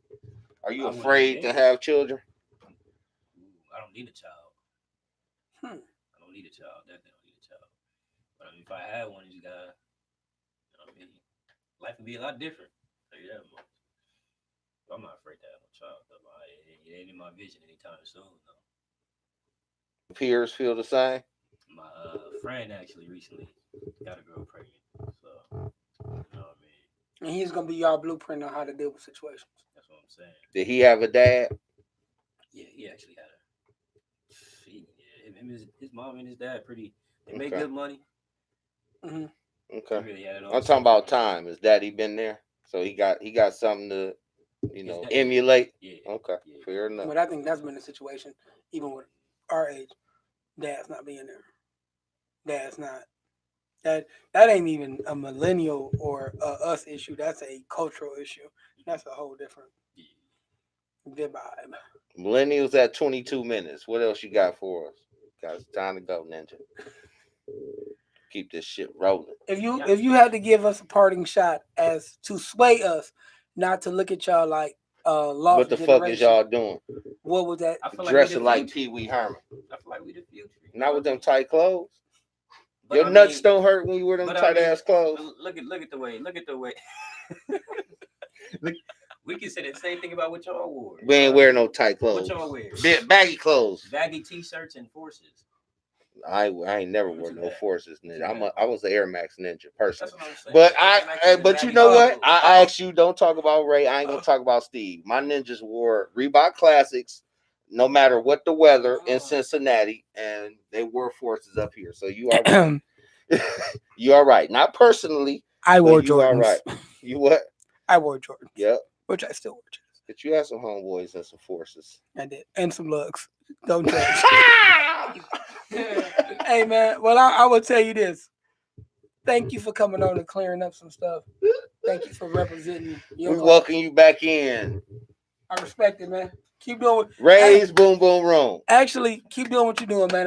Speaker 2: Are you afraid to have children?
Speaker 3: I don't need a child. I don't need a child. Definitely don't need a child. But I mean, if I had one, you know what I mean, life would be a lot different. Yeah, I'm not afraid to have a child. Though. It ain't in my vision anytime soon, though.
Speaker 2: Peers feel the same.
Speaker 3: My friend actually recently got a girl pregnant, so you know what I mean.
Speaker 1: And he's gonna be y'all blueprint on how to deal with situations.
Speaker 3: That's what I'm saying.
Speaker 2: Did he have a dad?
Speaker 3: Yeah, he actually had a. His mom and his dad pretty. They make
Speaker 2: Okay.
Speaker 3: good money.
Speaker 1: Mm-hmm.
Speaker 3: He
Speaker 2: Okay.
Speaker 3: really had it all
Speaker 2: I'm talking about
Speaker 3: set for him.
Speaker 2: time. Has daddy been there? So he got something to,
Speaker 3: His dad-
Speaker 2: emulate.
Speaker 3: Yeah.
Speaker 2: Okay.
Speaker 3: Yeah.
Speaker 2: Fair enough.
Speaker 1: But I think that's been the situation, even with our age. Dad's not being there. Dad's not. That ain't even a millennial or us issue. That's a cultural issue. That's a whole different vibe.
Speaker 2: Millennials at 22 minutes. What else you got for us? Guys, time to go, Ninja. Keep this shit rolling.
Speaker 1: If you had to give us a parting shot as to sway us not to look at y'all like lost
Speaker 2: What the
Speaker 1: generation,
Speaker 2: fuck is y'all doing?
Speaker 1: what was that?
Speaker 3: I feel like
Speaker 2: Dressing
Speaker 3: we
Speaker 2: like
Speaker 3: the
Speaker 2: Pee Wee Herman.
Speaker 3: future. I feel like we the future.
Speaker 2: Not with them tight clothes.
Speaker 3: But
Speaker 2: Your
Speaker 3: I
Speaker 2: nuts
Speaker 3: mean-
Speaker 2: don't hurt when you wear them
Speaker 3: but I
Speaker 2: tight
Speaker 3: mean,
Speaker 2: ass clothes.
Speaker 3: Look at the way. Look, we can say the same thing about what y'all wore.
Speaker 2: We ain't wearing no tight clothes.
Speaker 3: What y'all wear?
Speaker 2: Baggy clothes.
Speaker 3: Baggy t-shirts and forces.
Speaker 2: I ain't never
Speaker 3: What
Speaker 2: wore
Speaker 3: you
Speaker 2: no
Speaker 3: had?
Speaker 2: forces,
Speaker 3: What
Speaker 2: ninja.
Speaker 3: you had?
Speaker 2: I was an Air Max ninja person.
Speaker 3: That's what I'm saying.
Speaker 2: But
Speaker 3: Air Maxes and
Speaker 2: but you
Speaker 3: baggy
Speaker 2: know what?
Speaker 3: clothes.
Speaker 2: I asked you, don't talk about Ray. I ain't gonna talk about Steve. My ninjas wore Reebok Classics, no matter what the weather in Cincinnati, and they wore forces up here. So you are right. You are right. Not personally.
Speaker 1: I wore
Speaker 2: but you are
Speaker 1: Jordans.
Speaker 2: right. You what?
Speaker 1: I wore Jordans.
Speaker 2: Yep.
Speaker 1: Which I still wear.
Speaker 2: But you had some homeboys and some forces.
Speaker 1: I did. And some lugs. Don't judge. Hey, man. Well, I will tell you this. Thank you for coming on and clearing up some stuff. Thank you for representing your
Speaker 2: We
Speaker 1: class.
Speaker 2: welcome you back in.
Speaker 1: I respect it, man. Keep doing what
Speaker 2: Ray's Boom Boom Room.
Speaker 1: Actually, keep doing what you're doing, man.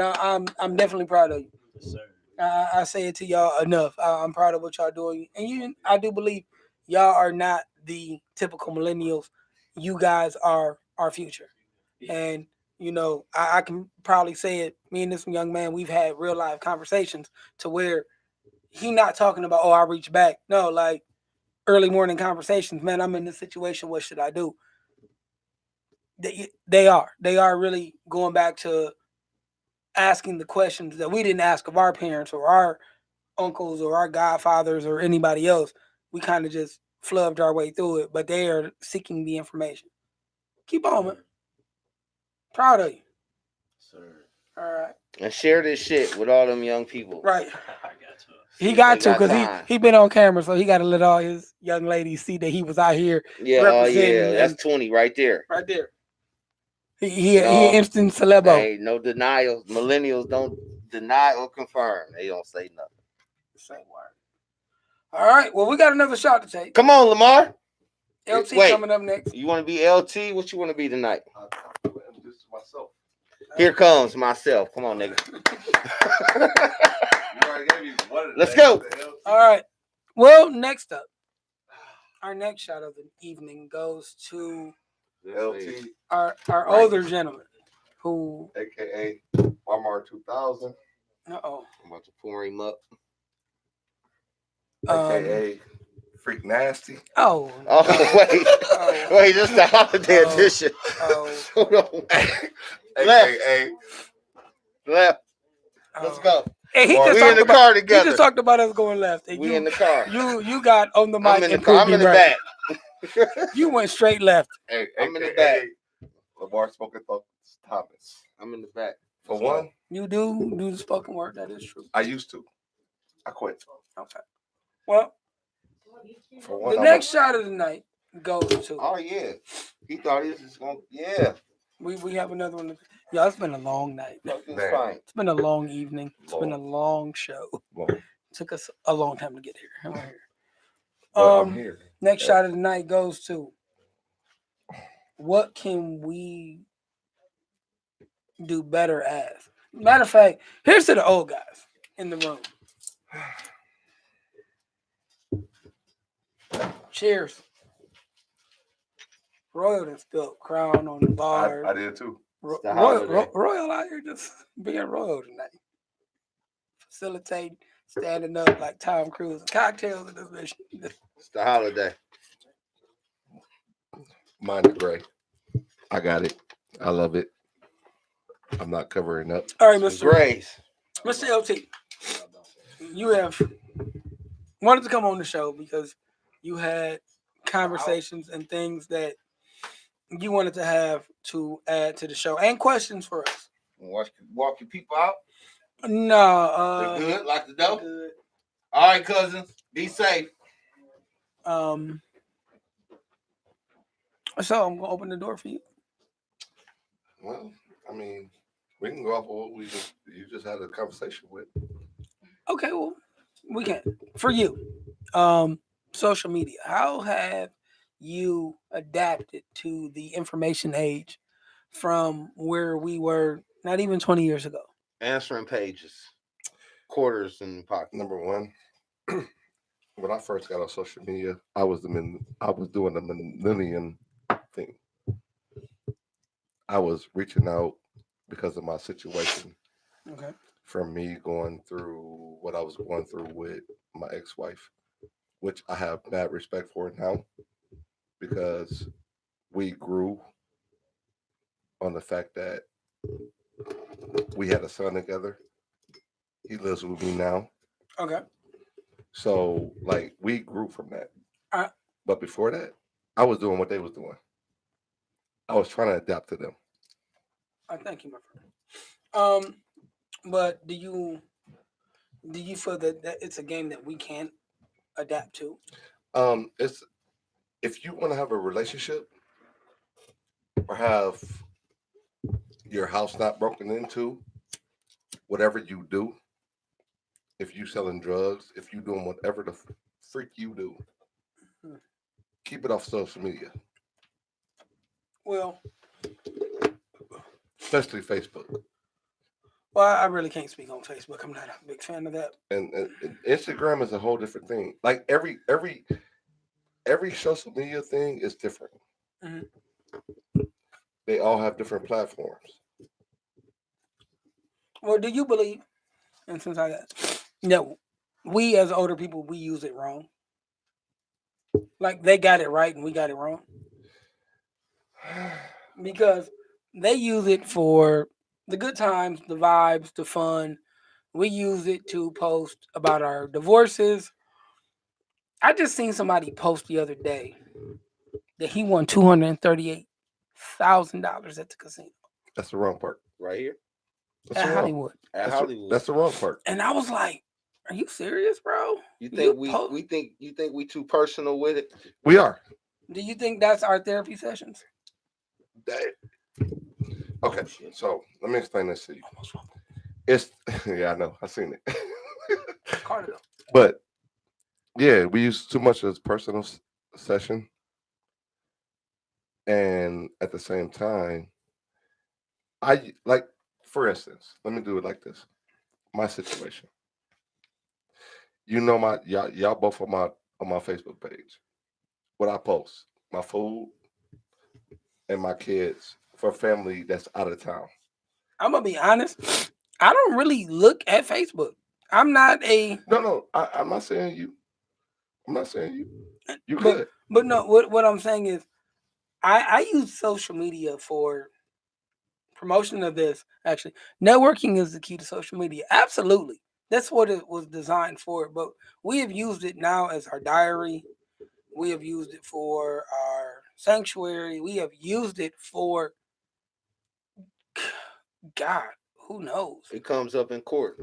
Speaker 1: I'm definitely proud of you.
Speaker 3: Yes, sir.
Speaker 1: I say it to y'all enough. I'm proud of what y'all doing, and I do believe y'all are not the typical millennials. You guys are our future, and I can probably say it. Me and this young man, we've had real life conversations to where he not talking about, oh, I reach back. No, like early morning conversations. Man, I'm in this situation. What should I do? They are really going back to asking the questions that we didn't ask of our parents or our uncles or our godfathers or anybody else. We kind of just flubbed our way through it, but they are seeking the information. Keep on, man. Proud of you.
Speaker 3: Sir.
Speaker 1: All right.
Speaker 2: And share this shit with all them young people.
Speaker 1: Right.
Speaker 3: I got you.
Speaker 1: He got
Speaker 2: They
Speaker 1: to
Speaker 2: got
Speaker 1: because
Speaker 2: time.
Speaker 1: he been on camera, so he got to let all his young ladies see that he was out here
Speaker 2: Yeah,
Speaker 1: representing.
Speaker 2: that's
Speaker 1: and
Speaker 2: 20 right there.
Speaker 1: right there. He
Speaker 2: No,
Speaker 1: instant celebo.
Speaker 2: Hey, no denials. Millennials don't deny or confirm. They don't say nothing.
Speaker 1: Same word. All right. Well, we got another shot to take.
Speaker 2: Come on, Lamar.
Speaker 1: LT
Speaker 2: Wait.
Speaker 1: coming up next.
Speaker 2: You want to be LT? What you want to be tonight?
Speaker 5: This is myself.
Speaker 2: Here comes myself. Come on, nigga.
Speaker 5: You already gave me one of the
Speaker 2: Let's
Speaker 5: names,
Speaker 2: go.
Speaker 5: the LT.
Speaker 1: All right. Well, next up, our next shot of the evening goes to
Speaker 5: LT,
Speaker 1: our older gentleman who.
Speaker 5: aka Walmart 2000,
Speaker 1: Uh-oh.
Speaker 2: I'm about to pour him up.
Speaker 5: aka Freak Nasty.
Speaker 1: Oh.
Speaker 2: Oh, wait.
Speaker 1: Oh.
Speaker 2: Wait, this is the holiday
Speaker 1: Oh.
Speaker 2: edition.
Speaker 1: Oh.
Speaker 2: Hold on.
Speaker 5: aka
Speaker 2: Left.
Speaker 1: Oh.
Speaker 2: Let's go.
Speaker 1: Hey, he
Speaker 5: We
Speaker 1: just
Speaker 2: in
Speaker 1: talked
Speaker 2: the
Speaker 1: about.
Speaker 2: car
Speaker 1: He
Speaker 2: together.
Speaker 1: just talked about us going left. And
Speaker 2: We in the car.
Speaker 1: You got on the mic
Speaker 2: I'm in the
Speaker 1: and
Speaker 2: car.
Speaker 1: proved
Speaker 2: I'm
Speaker 1: me
Speaker 2: in the
Speaker 1: right.
Speaker 2: back.
Speaker 1: You went straight left.
Speaker 5: Hey,
Speaker 2: I'm in the
Speaker 5: AKA Lamar Smoking Thomas.
Speaker 2: I'm in the back.
Speaker 5: For one,
Speaker 1: You do the spoken word. That is true.
Speaker 5: I used to. I quit.
Speaker 1: Okay. Well,
Speaker 5: For one,
Speaker 1: the next shot of the night goes to.
Speaker 2: Oh, yeah. He thought he was just going to, yeah.
Speaker 1: We have another one. Yeah, it's been a long night.
Speaker 2: Fuck this
Speaker 5: Man.
Speaker 2: fine.
Speaker 1: It's been a long evening. It's been a
Speaker 5: Long.
Speaker 1: long show.
Speaker 5: Well,
Speaker 1: Took us a long time to get here. I'm here.
Speaker 5: but I'm here.
Speaker 1: Next shot of the night goes to what can we do better as? Matter of fact, here's to the old guys in the room. Cheers. Royal done spilled Crown on the bar.
Speaker 5: I did too.
Speaker 2: It's the holiday.
Speaker 1: Royal out here just being Royal tonight. Facilitating, standing up like Tom Cruise. Cocktails in this mission.
Speaker 2: It's the holiday.
Speaker 5: Mine the gray. I got it. I love it. I'm not covering up.
Speaker 1: All right,
Speaker 2: Some
Speaker 1: Mr.
Speaker 2: grace.
Speaker 1: Mr. LT, you have wanted to come on the show because you had conversations and things that you wanted to have to add to the show and questions for us.
Speaker 2: Walk your people out.
Speaker 1: No,
Speaker 2: They're good. Lock the door.
Speaker 1: good.
Speaker 2: All right, cousins. Be safe.
Speaker 1: So I'm gonna open the door for you.
Speaker 5: Well, I mean, we can go off of what you just had a conversation with.
Speaker 1: Okay, well, we can. For you, social media. How have you adapted to the information age from where we were not even 20 years ago?
Speaker 2: Answering pages. Quarters in pocket.
Speaker 5: Number one, when I first got on social media, I was doing the millennium thing. I was reaching out because of my situation.
Speaker 1: Okay.
Speaker 5: From me going through what I was going through with my ex-wife, which I have bad respect for now because we grew on the fact that we had a son together. He lives with me now.
Speaker 1: Okay.
Speaker 5: So like we grew from that.
Speaker 1: All right.
Speaker 5: But before that, I was doing what they was doing. I was trying to adapt to them.
Speaker 1: Thank you, my friend. But do you feel that it's a game that we can't adapt to?
Speaker 5: It's if you want to have a relationship or have your house not broken into, whatever you do, if you selling drugs, if you doing whatever the freak you do,
Speaker 1: Hmm.
Speaker 5: keep it off social media,
Speaker 1: Well,
Speaker 5: especially Facebook
Speaker 1: I really can't speak on Facebook. I'm not a big fan of that.
Speaker 5: and Instagram is a whole different thing. Like every social media thing is different.
Speaker 1: Mhm.
Speaker 5: They all have different platforms.
Speaker 1: Well, do you believe, and since I got, no, we as older people, we use it wrong. Like they got it right and we got it wrong because they use it for the good times, the vibes, the fun. We use it to post about our divorces. I just seen somebody post the other day that he won $238,000 at the casino
Speaker 5: That's the wrong part.
Speaker 2: Right here.
Speaker 5: That's
Speaker 1: at
Speaker 5: the wrong.
Speaker 1: Hollywood,
Speaker 2: At
Speaker 5: That's,
Speaker 2: Hollywood.
Speaker 5: that's the wrong part.
Speaker 1: and I was like, "Are you serious, bro?
Speaker 2: You think
Speaker 1: post-
Speaker 2: you think we too personal with it?
Speaker 5: We are.
Speaker 1: Do you think that's our therapy sessions?"
Speaker 5: That- Okay,
Speaker 2: shit.
Speaker 5: so let me explain this to you.
Speaker 1: Almost wrong.
Speaker 5: It's yeah, I know, I seen it.
Speaker 1: Carter, though.
Speaker 5: But yeah, we use too much as personal session, and at the same time, I like, for instance, let me do it like this. My situation. You know my y'all both on my Facebook page. What I post, my food and my kids for family that's out of town.
Speaker 1: I'm gonna be honest. I don't really look at Facebook. I'm not a
Speaker 5: No, I'm not saying you. I'm not saying you. You
Speaker 1: but
Speaker 5: could.
Speaker 1: but no. What I'm saying is, I use social media for promotion of this. Actually, networking is the key to social media. Absolutely, that's what it was designed for. But we have used it now as our diary. We have used it for our sanctuary. We have used it for God. Who knows?
Speaker 2: It comes up in court.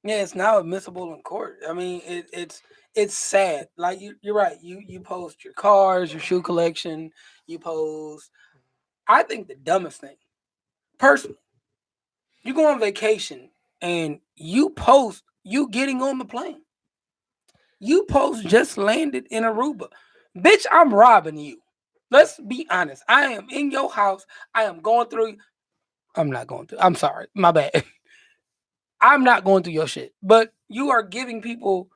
Speaker 1: Yeah, it's now admissible in court. I mean, it's sad. Like you're right. You post your cars, your shoe collection. You post. I think the dumbest thing, personally, you go on vacation and you post you getting on the plane. You post just landed in Aruba, bitch. I'm robbing you. Let's be honest. I am in your house. I am going through. I'm not going through. I'm sorry. My bad. I'm not going through your shit. But you are giving people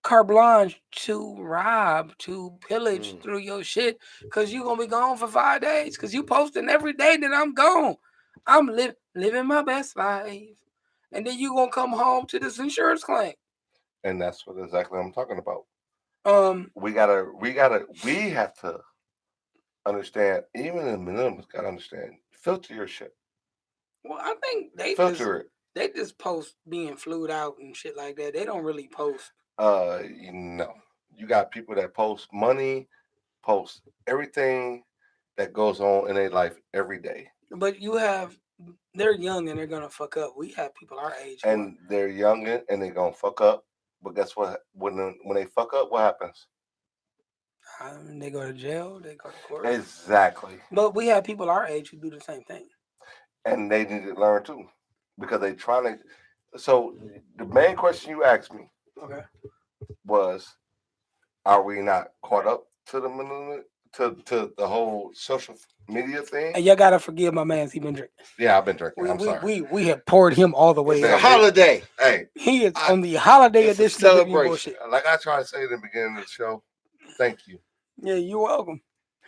Speaker 1: carte blanche to rob, to pillage through your shit because you're going to be gone for 5 days because you posting every day that I'm gone. I'm living my best life. And then you going to come home to this insurance claim.
Speaker 5: And that's what exactly I'm talking about.
Speaker 1: Um,
Speaker 5: We have to understand, even the millennials gotta understand, filter your shit.
Speaker 1: Well, I think
Speaker 5: Filter it.
Speaker 1: they just post being flued out and shit like that. They don't really post.
Speaker 5: You know, you got people that post money, post everything that goes on in their life every day,
Speaker 1: But they're young and they're gonna fuck up. We have people our age,
Speaker 5: and they're young and they're gonna fuck up. But guess what? When they fuck up, what happens?
Speaker 1: they go to jail, they go to court.
Speaker 5: Exactly.
Speaker 1: But we have people our age who do the same thing.
Speaker 5: And they need to learn too, because they trying to. So the main question you asked me
Speaker 1: Okay.
Speaker 5: was, are we not caught up to to the whole social media thing?
Speaker 1: And y'all gotta forgive my man. He been drinking.
Speaker 5: Yeah, I've been drinking. I'm sorry.
Speaker 1: We have poured him all the way
Speaker 2: It's a
Speaker 1: out.
Speaker 2: holiday.
Speaker 5: Hey,
Speaker 1: He is on the holiday
Speaker 2: it's a
Speaker 1: edition of Living
Speaker 2: celebration.
Speaker 1: Bullshit.
Speaker 5: like I tried to say in the beginning of the show, thank you,
Speaker 1: Yeah, you're welcome.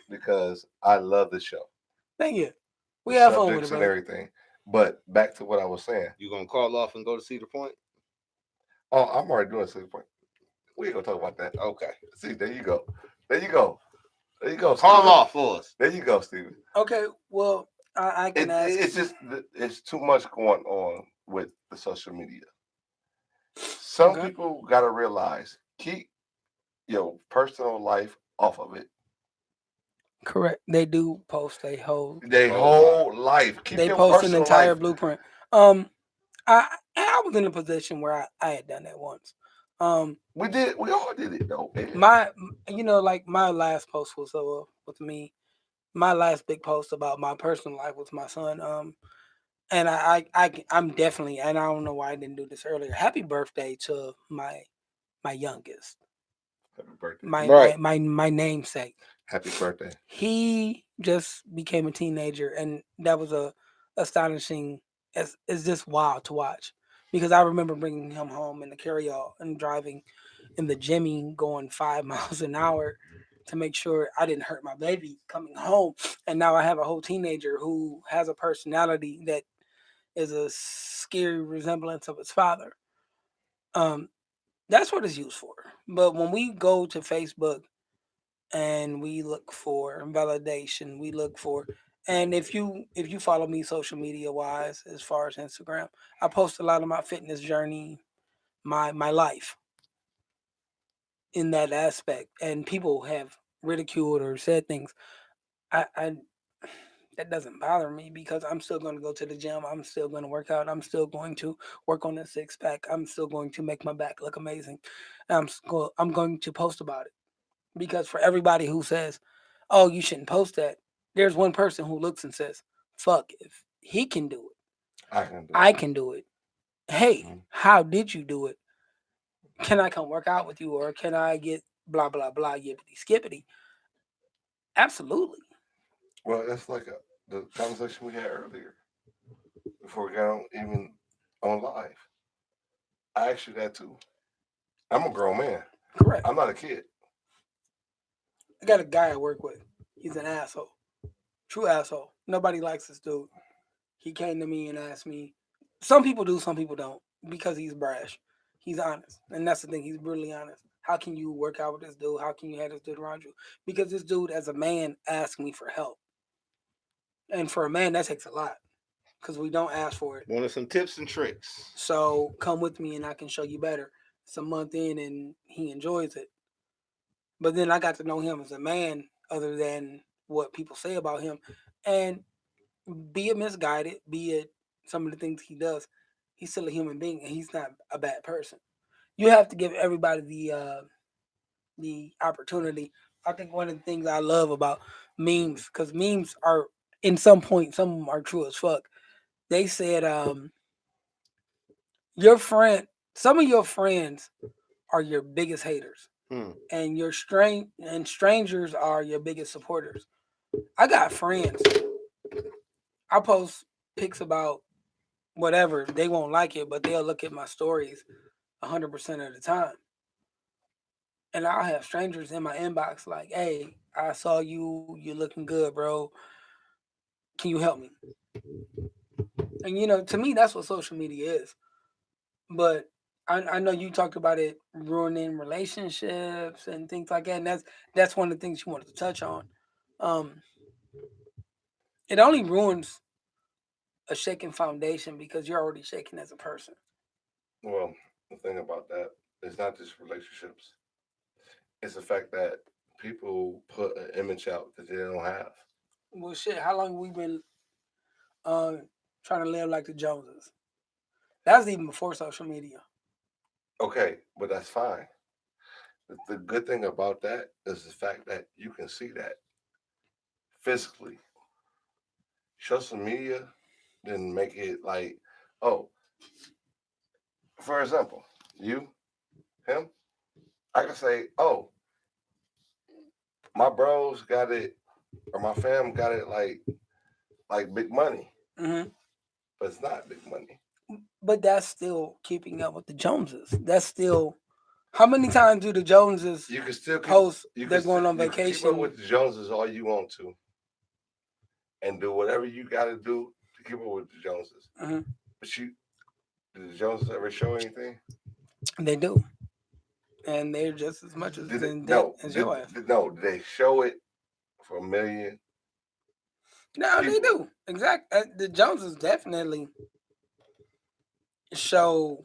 Speaker 5: because I love the show.
Speaker 1: Thank you. We
Speaker 5: The
Speaker 1: have fun with it,
Speaker 5: subjects and
Speaker 1: brother.
Speaker 5: everything. But back to what I was saying.
Speaker 2: You gonna call off and go to Cedar Point?
Speaker 5: Oh, I'm already doing 6 point. We ain't gonna talk about that.
Speaker 2: Okay.
Speaker 5: See, there you go. There you go. There you go.
Speaker 2: Call
Speaker 5: Steven.
Speaker 2: off for us.
Speaker 5: There you go, Steven.
Speaker 1: Okay, well, I can ask.
Speaker 5: It's just it's too much going on with the social media. Some
Speaker 1: Okay.
Speaker 5: people gotta realize, keep your personal life off of it.
Speaker 1: Correct. They do post a whole.
Speaker 5: Their whole life. Keep
Speaker 1: They
Speaker 5: your
Speaker 1: post an
Speaker 5: personal
Speaker 1: entire
Speaker 5: life.
Speaker 1: blueprint. I was in a position where I had done that once.
Speaker 5: We all did it though. Man.
Speaker 1: Like my last post was with me. My last big post about my personal life was my son. And I'm definitely, and I don't know why I didn't do this earlier. Happy birthday to my youngest,
Speaker 5: Happy birthday.
Speaker 1: my namesake.
Speaker 5: Happy birthday.
Speaker 1: He just became a teenager, and that was a astonishing. It's just wild to watch, because I remember bringing him home in the carryall and driving in the Jimmy going 5 miles an hour to make sure I didn't hurt my baby coming home. And now I have a whole teenager who has a personality that is a scary resemblance of his father. Um, that's what it's used for. But when we go to Facebook and we look for validation, we look for, and if you follow me social media wise, as far as Instagram, I post a lot of my fitness journey, my life in that aspect, and people have ridiculed or said things. I that doesn't bother me, because I'm still going to go to the gym. I'm still going to work out. I'm still going to work on the 6 pack. I'm still going to make my back look amazing. I'm going to post about it, because for everybody who says, "Oh, you shouldn't post that," there's one person who looks and says, "Fuck, if he can do it,
Speaker 5: I can do
Speaker 1: I
Speaker 5: it.
Speaker 1: can do it." Hey, how did you do it? Can I come work out with you, or can I get blah blah blah yippity skippity? Absolutely.
Speaker 5: Well, that's like the conversation we had earlier before we got on, even on live. I asked you that too. I'm a grown man.
Speaker 1: Correct.
Speaker 5: I'm not a kid.
Speaker 1: I got a guy I work with. He's an asshole. True asshole. Nobody likes this dude. He came to me and asked me. Some people do, some people don't, because he's brash. He's honest. And that's the thing. He's brutally honest. How can you work out with this dude? How can you have this dude around you? Because this dude, as a man, asked me for help. And for a man, that takes a lot, because we don't ask for it.
Speaker 2: Wanted some tips and tricks.
Speaker 1: So come with me and I can show you better. It's a month in and he enjoys it. But then I got to know him as a man, other than what people say about him. And be it misguided, be it some of the things he does, he's still a human being and he's not a bad person. You have to give everybody the opportunity. I think one of the things I love about memes, because memes are, in some point, some of them are true as fuck. They said, your friend, some of your friends are your biggest haters, and strangers are your biggest supporters. I got friends. I post pics about whatever, they won't like it, but they'll look at my stories 100% of the time. And I'll have strangers in my inbox like, "Hey, I saw you. You're looking good, bro. Can you help me?" And to me, that's what social media is. But I know you talked about it ruining relationships and things like that, and that's one of the things you wanted to touch on. Um, it only ruins a shaking foundation because you're already shaking as a person.
Speaker 5: Well, the thing about that is not just relationships. It's the fact that people put an image out that they don't have.
Speaker 1: Well, shit, how long we been uh, trying to live like the Joneses? That was even before social media.
Speaker 5: Okay, but that's fine. The good thing about that is the fact that you can see that physically. Social media didn't make it like, oh, for example, you, him, I can say, oh, my bros got it or my fam got it like big money,
Speaker 1: Hmm.
Speaker 5: but it's not big money.
Speaker 1: But that's still keeping up with the Joneses. That's still. How many times do the Joneses
Speaker 5: You can still keep
Speaker 1: post
Speaker 5: you
Speaker 1: they're
Speaker 5: can
Speaker 1: going
Speaker 5: still,
Speaker 1: on
Speaker 5: you can keep up
Speaker 1: vacation?
Speaker 5: with the Joneses all you want to, and do whatever you got to do to keep up with the Joneses.
Speaker 1: Hmm.
Speaker 5: But did the Joneses ever show anything?
Speaker 1: They do, and they're just as much as
Speaker 5: Did it?
Speaker 1: in debt
Speaker 5: No.
Speaker 1: as your ass.
Speaker 5: No. Did they show it for a million
Speaker 1: No, they
Speaker 5: people?
Speaker 1: do. Exactly. The Joneses definitely show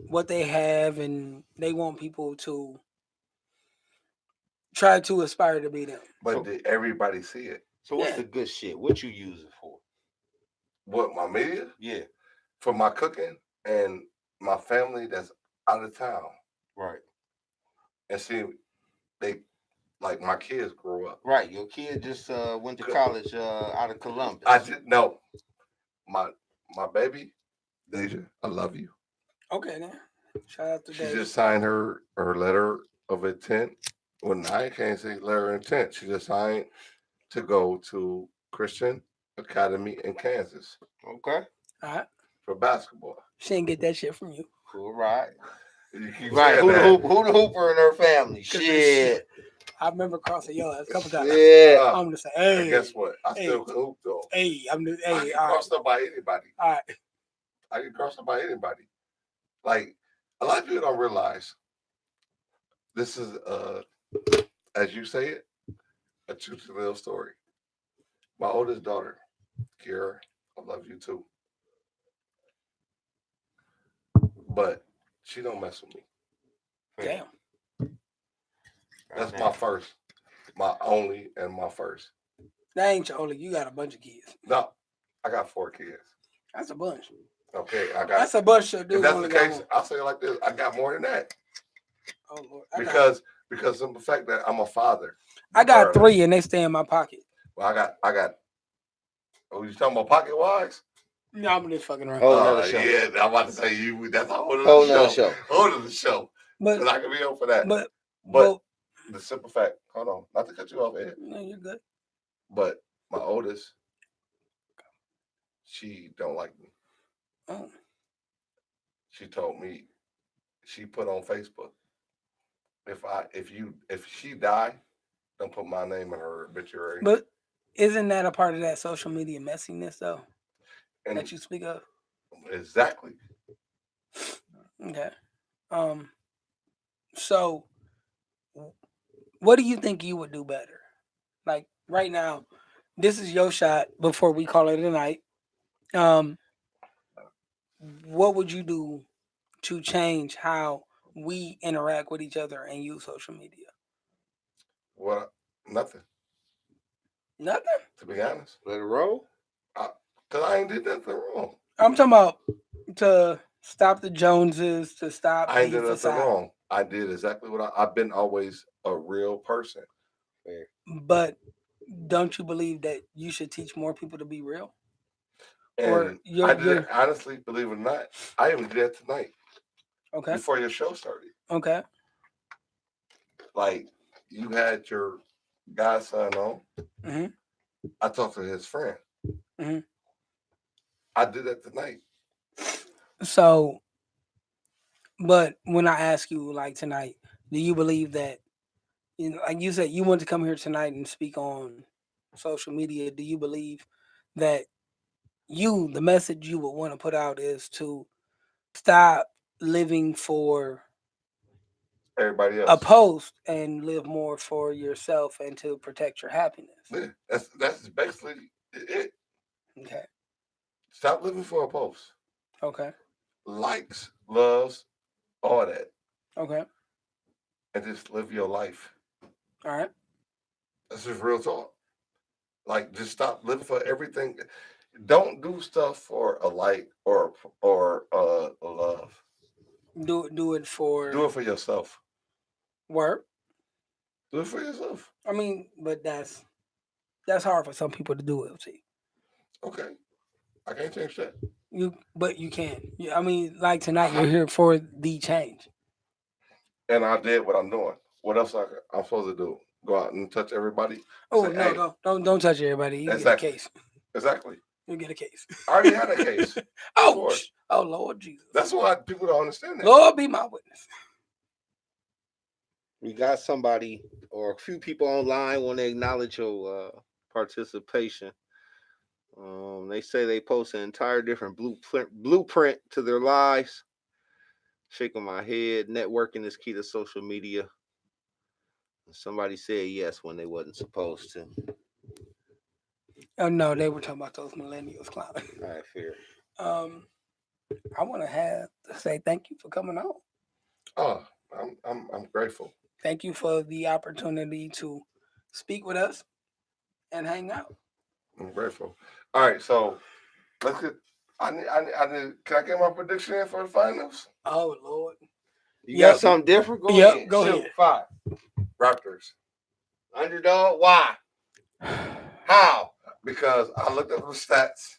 Speaker 1: what they have, and they want people to try to aspire to be them.
Speaker 5: But
Speaker 2: So,
Speaker 5: did everybody see it?
Speaker 2: so what's
Speaker 1: Yeah.
Speaker 2: the good shit? What you use it for?
Speaker 5: What, my media?
Speaker 2: Yeah,
Speaker 5: For my cooking and my family that's out of town.
Speaker 2: right.
Speaker 5: And see, they like my kids grew up.
Speaker 2: Right. Your kid just went to college out of Columbus.
Speaker 5: I didn't know. My baby, Deja, I love you.
Speaker 1: Okay, then. Shout out to
Speaker 5: She
Speaker 1: Dave.
Speaker 5: just signed her letter of intent. When I can't say letter of intent, she just signed to go to Christian Academy in Kansas
Speaker 2: Okay.
Speaker 1: All right.
Speaker 5: for basketball.
Speaker 1: She didn't get that shit from you.
Speaker 2: Cool. Right.
Speaker 5: You keep
Speaker 2: Right.
Speaker 5: saying that.
Speaker 2: Who the hooper in her family?
Speaker 1: Cause
Speaker 2: Shit.
Speaker 1: I remember crossing your ass a couple times.
Speaker 2: Yeah.
Speaker 1: I'm gonna say,
Speaker 5: And
Speaker 1: hey,
Speaker 5: guess what? I
Speaker 1: hey,
Speaker 5: still can hoop though.
Speaker 1: hey, I'm just,
Speaker 5: I
Speaker 1: hey,
Speaker 5: can
Speaker 1: all right,
Speaker 5: cross up by anybody.
Speaker 1: all right.
Speaker 5: I can cross up by anybody. Like a lot of people don't realize this is as you say it, a true to real story. My oldest daughter, Kira, I love you too. But she don't mess with me.
Speaker 1: Damn.
Speaker 5: That's my first, my only, and my first.
Speaker 1: That ain't your only. You got a bunch of kids.
Speaker 5: No, I got 4 kids.
Speaker 1: That's a bunch.
Speaker 5: Okay, I got.
Speaker 1: That's a bunch of
Speaker 5: If
Speaker 1: dudes
Speaker 5: that's
Speaker 1: only
Speaker 5: the
Speaker 1: got
Speaker 5: case,
Speaker 1: one.
Speaker 5: I'll say it like this: I got more than that
Speaker 1: Oh Lord. I
Speaker 5: because of the fact that I'm a father.
Speaker 1: got
Speaker 5: regardless.
Speaker 1: 3 and they stay in my pocket.
Speaker 5: Well, I got. Oh, you talking about pocket wise?
Speaker 1: No, I'm just fucking around.
Speaker 2: Whole nother show.
Speaker 5: Yeah, I'm about to say you. That's a whole
Speaker 2: Whole
Speaker 5: other
Speaker 2: nother
Speaker 5: show.
Speaker 2: show.
Speaker 5: Whole other show.
Speaker 1: But
Speaker 5: And I can be on for that.
Speaker 1: but
Speaker 5: But the simple fact. Hold on, not to cut you off, Ed.
Speaker 1: no, you're good.
Speaker 5: But my oldest, she don't like me.
Speaker 1: Oh,
Speaker 5: She told me, she put on Facebook, if she die, don't put my name in her obituary.
Speaker 1: but isn't that a part of that social media messiness though
Speaker 5: And
Speaker 1: that you speak of?
Speaker 5: exactly.
Speaker 1: Okay. So what do you think you would do better? Like right now, this is your shot before we call it a night. Um, what would you do to change how we interact with each other and use social media?
Speaker 5: Well, nothing.
Speaker 1: Nothing.
Speaker 5: To be honest,
Speaker 2: Let it roll.
Speaker 5: cause I ain't did nothing wrong.
Speaker 1: I'm talking about to stop the Joneses, to stop
Speaker 5: I ain't
Speaker 1: the
Speaker 5: did nothing
Speaker 1: facade.
Speaker 5: wrong. I did exactly what I've been always a real person.
Speaker 1: But don't you believe that you should teach more people to be real? Or
Speaker 5: And
Speaker 1: you're,
Speaker 5: I did
Speaker 1: you're
Speaker 5: it, honestly, believe it or not, I even did that tonight
Speaker 1: okay.
Speaker 5: before your show started.
Speaker 1: Okay.
Speaker 5: Like you had your godson on.
Speaker 1: Mhm.
Speaker 5: I talked to his friend.
Speaker 1: Mhm.
Speaker 5: I did that tonight.
Speaker 1: So, but when I ask you like tonight, do you believe that like you said, you want to come here tonight and speak on social media? Do you believe that the message you would want to put out is to stop living for
Speaker 5: Everybody
Speaker 1: a
Speaker 5: else.
Speaker 1: post and live more for yourself and to protect your happiness?
Speaker 5: Yeah, that's basically it.
Speaker 1: Okay.
Speaker 5: Stop living for a post.
Speaker 1: Okay.
Speaker 5: Likes, loves, all that.
Speaker 1: Okay.
Speaker 5: And just live your life.
Speaker 1: All right.
Speaker 5: That's just real talk. Like, just stop living for everything. Don't do stuff for a like or a love.
Speaker 1: Do it
Speaker 5: Do
Speaker 1: for
Speaker 5: it for yourself.
Speaker 1: work.
Speaker 5: Do it for yourself.
Speaker 1: I mean, but that's hard for some people to do it. See,
Speaker 5: Okay. I can't change that.
Speaker 1: but you can. I mean, like tonight, you're here for the change.
Speaker 5: And I did what I'm doing. What else I'm supposed to do? Go out and touch everybody?
Speaker 1: Oh
Speaker 5: Say,
Speaker 1: no,
Speaker 5: hey,
Speaker 1: don't touch everybody. You
Speaker 5: exactly.
Speaker 1: get a case.
Speaker 5: Exactly.
Speaker 1: You get a case.
Speaker 5: I already had a case.
Speaker 1: Oh,
Speaker 5: before.
Speaker 1: oh Lord Jesus.
Speaker 5: That's why people don't understand that.
Speaker 1: Lord be my witness.
Speaker 2: We got somebody or a few people online want to acknowledge your participation. They say they post an entire different blueprint to their lives. Shaking my head. Networking is key to social media. Somebody said yes when they wasn't supposed to.
Speaker 1: Oh no, they were talking about those millennials clowning.
Speaker 2: All right, fair.
Speaker 1: I want to say thank you for coming on.
Speaker 5: Oh, I'm grateful.
Speaker 1: Thank you for the opportunity to speak with us and hang out.
Speaker 5: I'm grateful. All right, so let's get. I need. Can I get my prediction in for the finals?
Speaker 1: Oh Lord.
Speaker 2: You got something different? Go ahead.
Speaker 1: Go
Speaker 2: Shoot.
Speaker 1: ahead.
Speaker 2: 5.
Speaker 5: Raptors.
Speaker 2: Underdog. Why? How?
Speaker 5: Because I looked up the stats.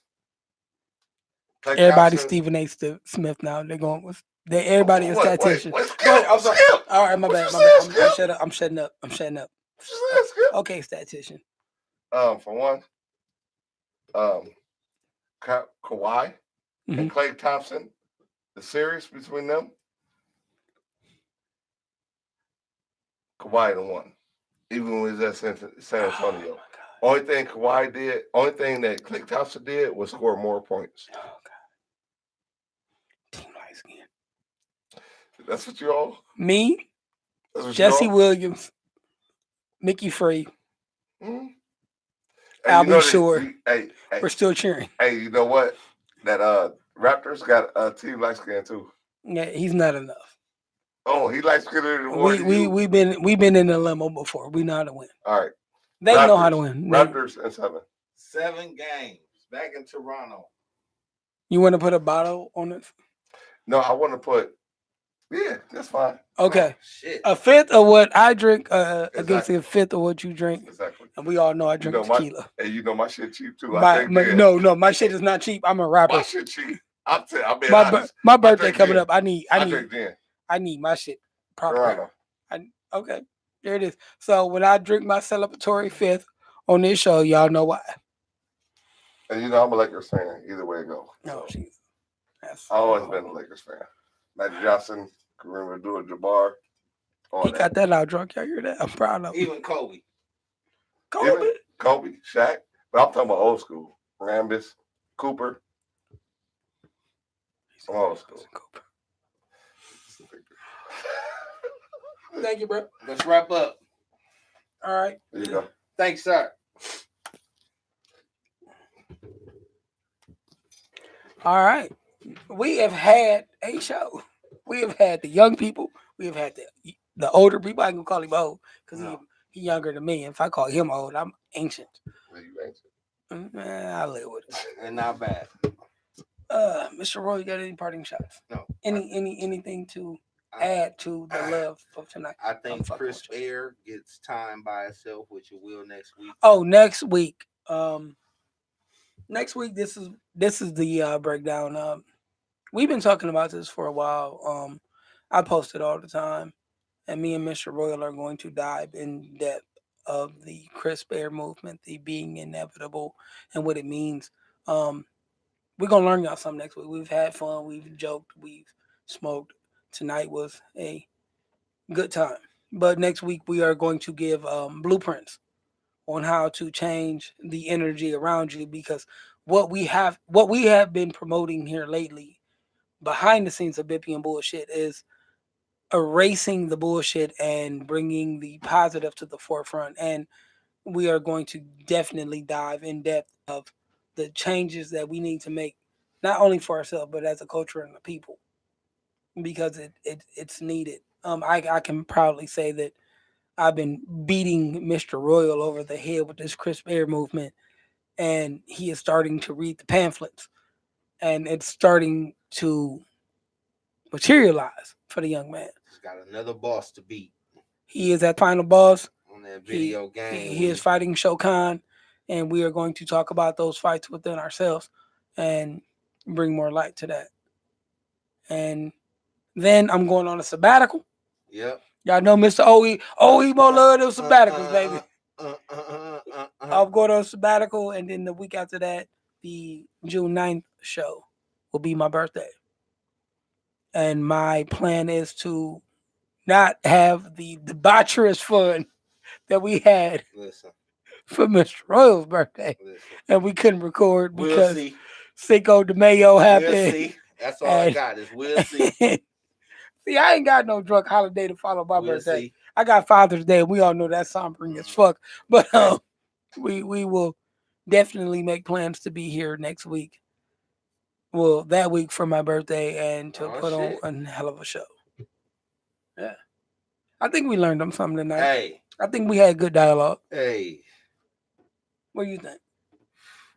Speaker 5: Klay
Speaker 1: Everybody
Speaker 5: Thompson-
Speaker 1: Stephen A. Smith now. They're going with everybody is
Speaker 5: Wait,
Speaker 1: statistician.
Speaker 5: Skip,
Speaker 1: I'm sorry.
Speaker 5: Skip.
Speaker 1: All right, my
Speaker 5: What
Speaker 1: bad.
Speaker 5: you
Speaker 1: My
Speaker 5: saying,
Speaker 1: bad. I'm
Speaker 5: Skip?
Speaker 1: I'm shutting up. I'm shutting up.
Speaker 5: What you saying, Skip?
Speaker 1: Okay, statistician.
Speaker 5: For one, Kawhi and Klay Thompson, the series between them, Kawhi the one, even when he was at San Antonio. Only thing Kawhi did, only thing that Klay Thompson did was score more points.
Speaker 1: Oh God. Team light skin.
Speaker 5: That's what you all.
Speaker 1: Me,
Speaker 5: That's what
Speaker 1: Jesse
Speaker 5: you all?
Speaker 1: Williams, Mickey Free,
Speaker 5: Mm-hmm.
Speaker 1: I'll be sure.
Speaker 5: Hey,
Speaker 1: we're still cheering.
Speaker 5: Hey, you know what? That Raptors got a team light skin too.
Speaker 1: Yeah, he's not enough.
Speaker 5: Oh, he light skinned more than you.
Speaker 1: We've been in the limo before. We know how to win.
Speaker 5: All right.
Speaker 1: They
Speaker 5: Raptors,
Speaker 1: know how to win.
Speaker 5: Raptors and 7.
Speaker 2: 7 games back in Toronto.
Speaker 1: You want to put a bottle on it?
Speaker 5: No, I want to put. Yeah, that's fine.
Speaker 1: Okay.
Speaker 2: Oh, shit.
Speaker 1: A fifth of what I drink against
Speaker 5: Exactly.
Speaker 1: a fifth of what you drink.
Speaker 5: Exactly.
Speaker 1: And we all know I drink tequila.
Speaker 5: And you know my shit cheap too.
Speaker 1: No, my shit is not cheap. I'm a rapper.
Speaker 5: My shit cheap. I'm being honest.
Speaker 1: My birthday coming up. I need my shit proper.
Speaker 5: Toronto.
Speaker 1: Okay. There it is. So when I drink my celebratory fifth on this show, y'all know why.
Speaker 5: And you know I'm a Lakers fan. Either way it goes.
Speaker 1: No,
Speaker 5: So.
Speaker 1: jeez.
Speaker 5: I've always been a Lakers fan. Magic Johnson, Kareem Abdul-Jabbar.
Speaker 1: He got that out drunk. Y'all hear that? I'm proud of him.
Speaker 2: Even Kobe.
Speaker 5: Kobe, Shaq. But I'm talking about old school. Rambis, Cooper. I'm old school.
Speaker 1: Thank you, bro.
Speaker 2: Let's wrap up.
Speaker 1: All right.
Speaker 5: There you go.
Speaker 2: Thanks, sir.
Speaker 1: All right. We have had a show. We have had the young people. We have had the older people. I can call him old because he younger than me. If I call him old, I'm ancient.
Speaker 5: You ancient.
Speaker 1: I live with it.
Speaker 2: And not bad.
Speaker 1: Mr. Roy, you got any parting shots?
Speaker 2: No.
Speaker 1: Anything to add to the love of tonight?
Speaker 2: I think Crisp Air gets time by itself, which it will next week.
Speaker 1: Oh, next week. Next week. This is the breakdown. We've been talking about this for a while. I post it all the time, and me and Mr. Royal are going to dive in depth of the Crisp Air movement, the being inevitable, and what it means. We're gonna learn y'all something next week. We've had fun, we've joked, we've smoked. Tonight was a good time. But next week we are going to give blueprints on how to change the energy around you, because what we have been promoting here lately behind the scenes of Bippy and Bullshit is erasing the bullshit and bringing the positive to the forefront. And we are going to definitely dive in depth of the changes that we need to make not only for ourselves but as a culture and the people, because it's needed. I can proudly say that I've been beating Mr. Royal over the head with this crisp air movement, and he is starting to read the pamphlets, and it's starting to materialize for the young man.
Speaker 2: He's got another boss to beat
Speaker 1: He is that final boss.
Speaker 2: on that video game.
Speaker 1: He is fighting Shokan, and we are going to talk about those fights within ourselves and bring more light to that. And then I'm going on a sabbatical.
Speaker 2: Yep.
Speaker 1: Y'all know Mr. Emo love those sabbaticals, baby. I'm going on a sabbatical, and then the week after that, the June 9th show will be my birthday. And my plan is to not have the debaucherous fun that we had
Speaker 2: Listen.
Speaker 1: for Mr. Royal's birthday.
Speaker 2: Listen.
Speaker 1: And we couldn't record
Speaker 2: We'll
Speaker 1: because
Speaker 2: see.
Speaker 1: Cinco de Mayo happened.
Speaker 2: We'll see. That's all I got is we'll see.
Speaker 1: See, I ain't got no drunk holiday to follow my
Speaker 2: We'll
Speaker 1: birthday.
Speaker 2: see.
Speaker 1: I got Father's Day. We all know that's sombering as fuck. But we will definitely make plans to be here next week. Well, that week for my birthday, and to put on a hell of a show. Yeah. I think we learned something tonight.
Speaker 2: Hey.
Speaker 1: I think we had good dialogue.
Speaker 2: Hey.
Speaker 1: What do you think?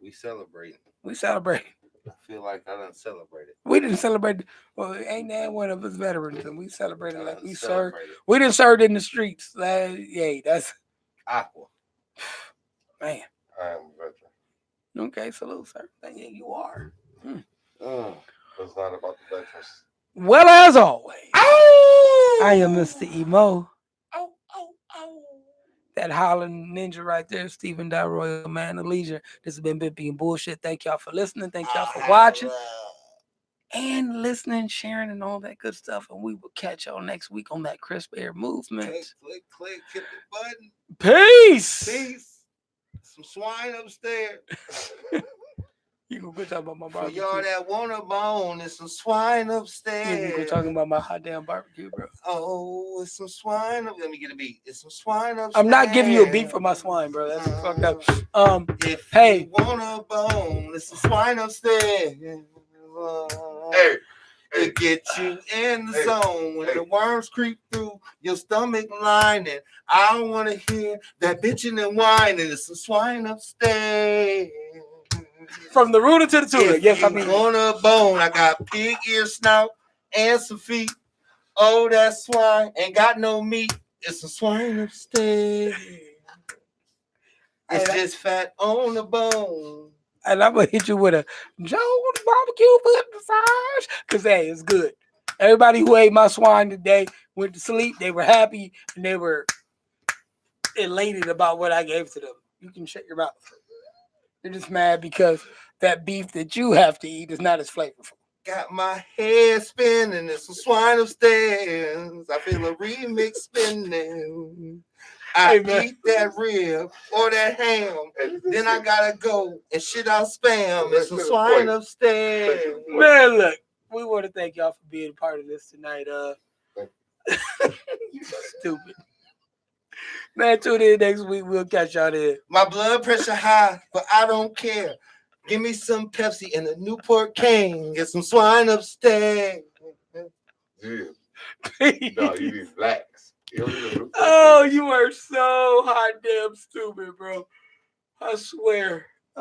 Speaker 2: We celebrating.
Speaker 1: We celebrate.
Speaker 2: I feel like I done celebrated.
Speaker 1: We didn't celebrate. Well, ain't that one of us veterans, and we celebrated like we served.
Speaker 2: Celebrated.
Speaker 1: We didn't serve in the streets. Yeah, that's
Speaker 2: Aqua.
Speaker 1: man.
Speaker 5: I am a veteran.
Speaker 1: Okay, salute, sir. Yeah, you are.
Speaker 5: It's not about the veterans.
Speaker 1: Well, as always, I am Mr. Emo. That hollering ninja right there, Stephen Royal, man of leisure. This has been Bippy and Bullshit. Thank y'all for listening. Thank y'all for watching and listening, sharing, and all that good stuff. And we will catch y'all next week on that crisp air movement.
Speaker 2: Click, hit the button.
Speaker 1: Peace.
Speaker 2: Some swine upstairs.
Speaker 1: You can quit talking about my
Speaker 2: For
Speaker 1: barbecue.
Speaker 2: y'all that want a bone, it's some swine upstairs.
Speaker 1: Yeah, you can talking about my hot damn barbecue, bro.
Speaker 2: Oh, it's some swine. Let me get a beat. It's some swine upstairs.
Speaker 1: I'm not giving you a beat for my swine, bro. That's fucked up.
Speaker 2: If
Speaker 1: hey,
Speaker 2: you want a bone, it's some swine upstairs.
Speaker 5: Hey.
Speaker 2: To get you in the zone when the worms creep through your stomach lining. I don't want to hear that bitching and whining. It's some swine upstairs.
Speaker 1: From the rooter to the tutor.
Speaker 2: If
Speaker 1: Yes,
Speaker 2: you
Speaker 1: I mean.
Speaker 2: want a bone, I got pig ear snout and some feet. Oh, that swine ain't got no meat. It's some swine upstairs. It's just fat on the bone.
Speaker 1: And I'm gonna hit you with a Jones barbecue foot massage. Cause hey, it's good. Everybody who ate my swine today went to sleep. They were happy and they were elated about what I gave to them. You can shut your mouth. They're just mad because that beef that you have to eat is not as flavorful.
Speaker 2: Got my head spinning. It's some swine upstairs. I feel a remix spinning. I eat that rib or that ham. Then I gotta go and shit out spam. It's some swine upstairs.
Speaker 1: Man, look, we want to thank y'all for being a part of this tonight. You stupid. Man, tune in next week. We'll catch y'all there.
Speaker 2: My blood pressure high, but I don't care. Give me some Pepsi and a Newport King. Get some swine upstairs.
Speaker 5: Yeah. No, you need blacks.
Speaker 1: Oh, you are so hot damn stupid, bro. I swear.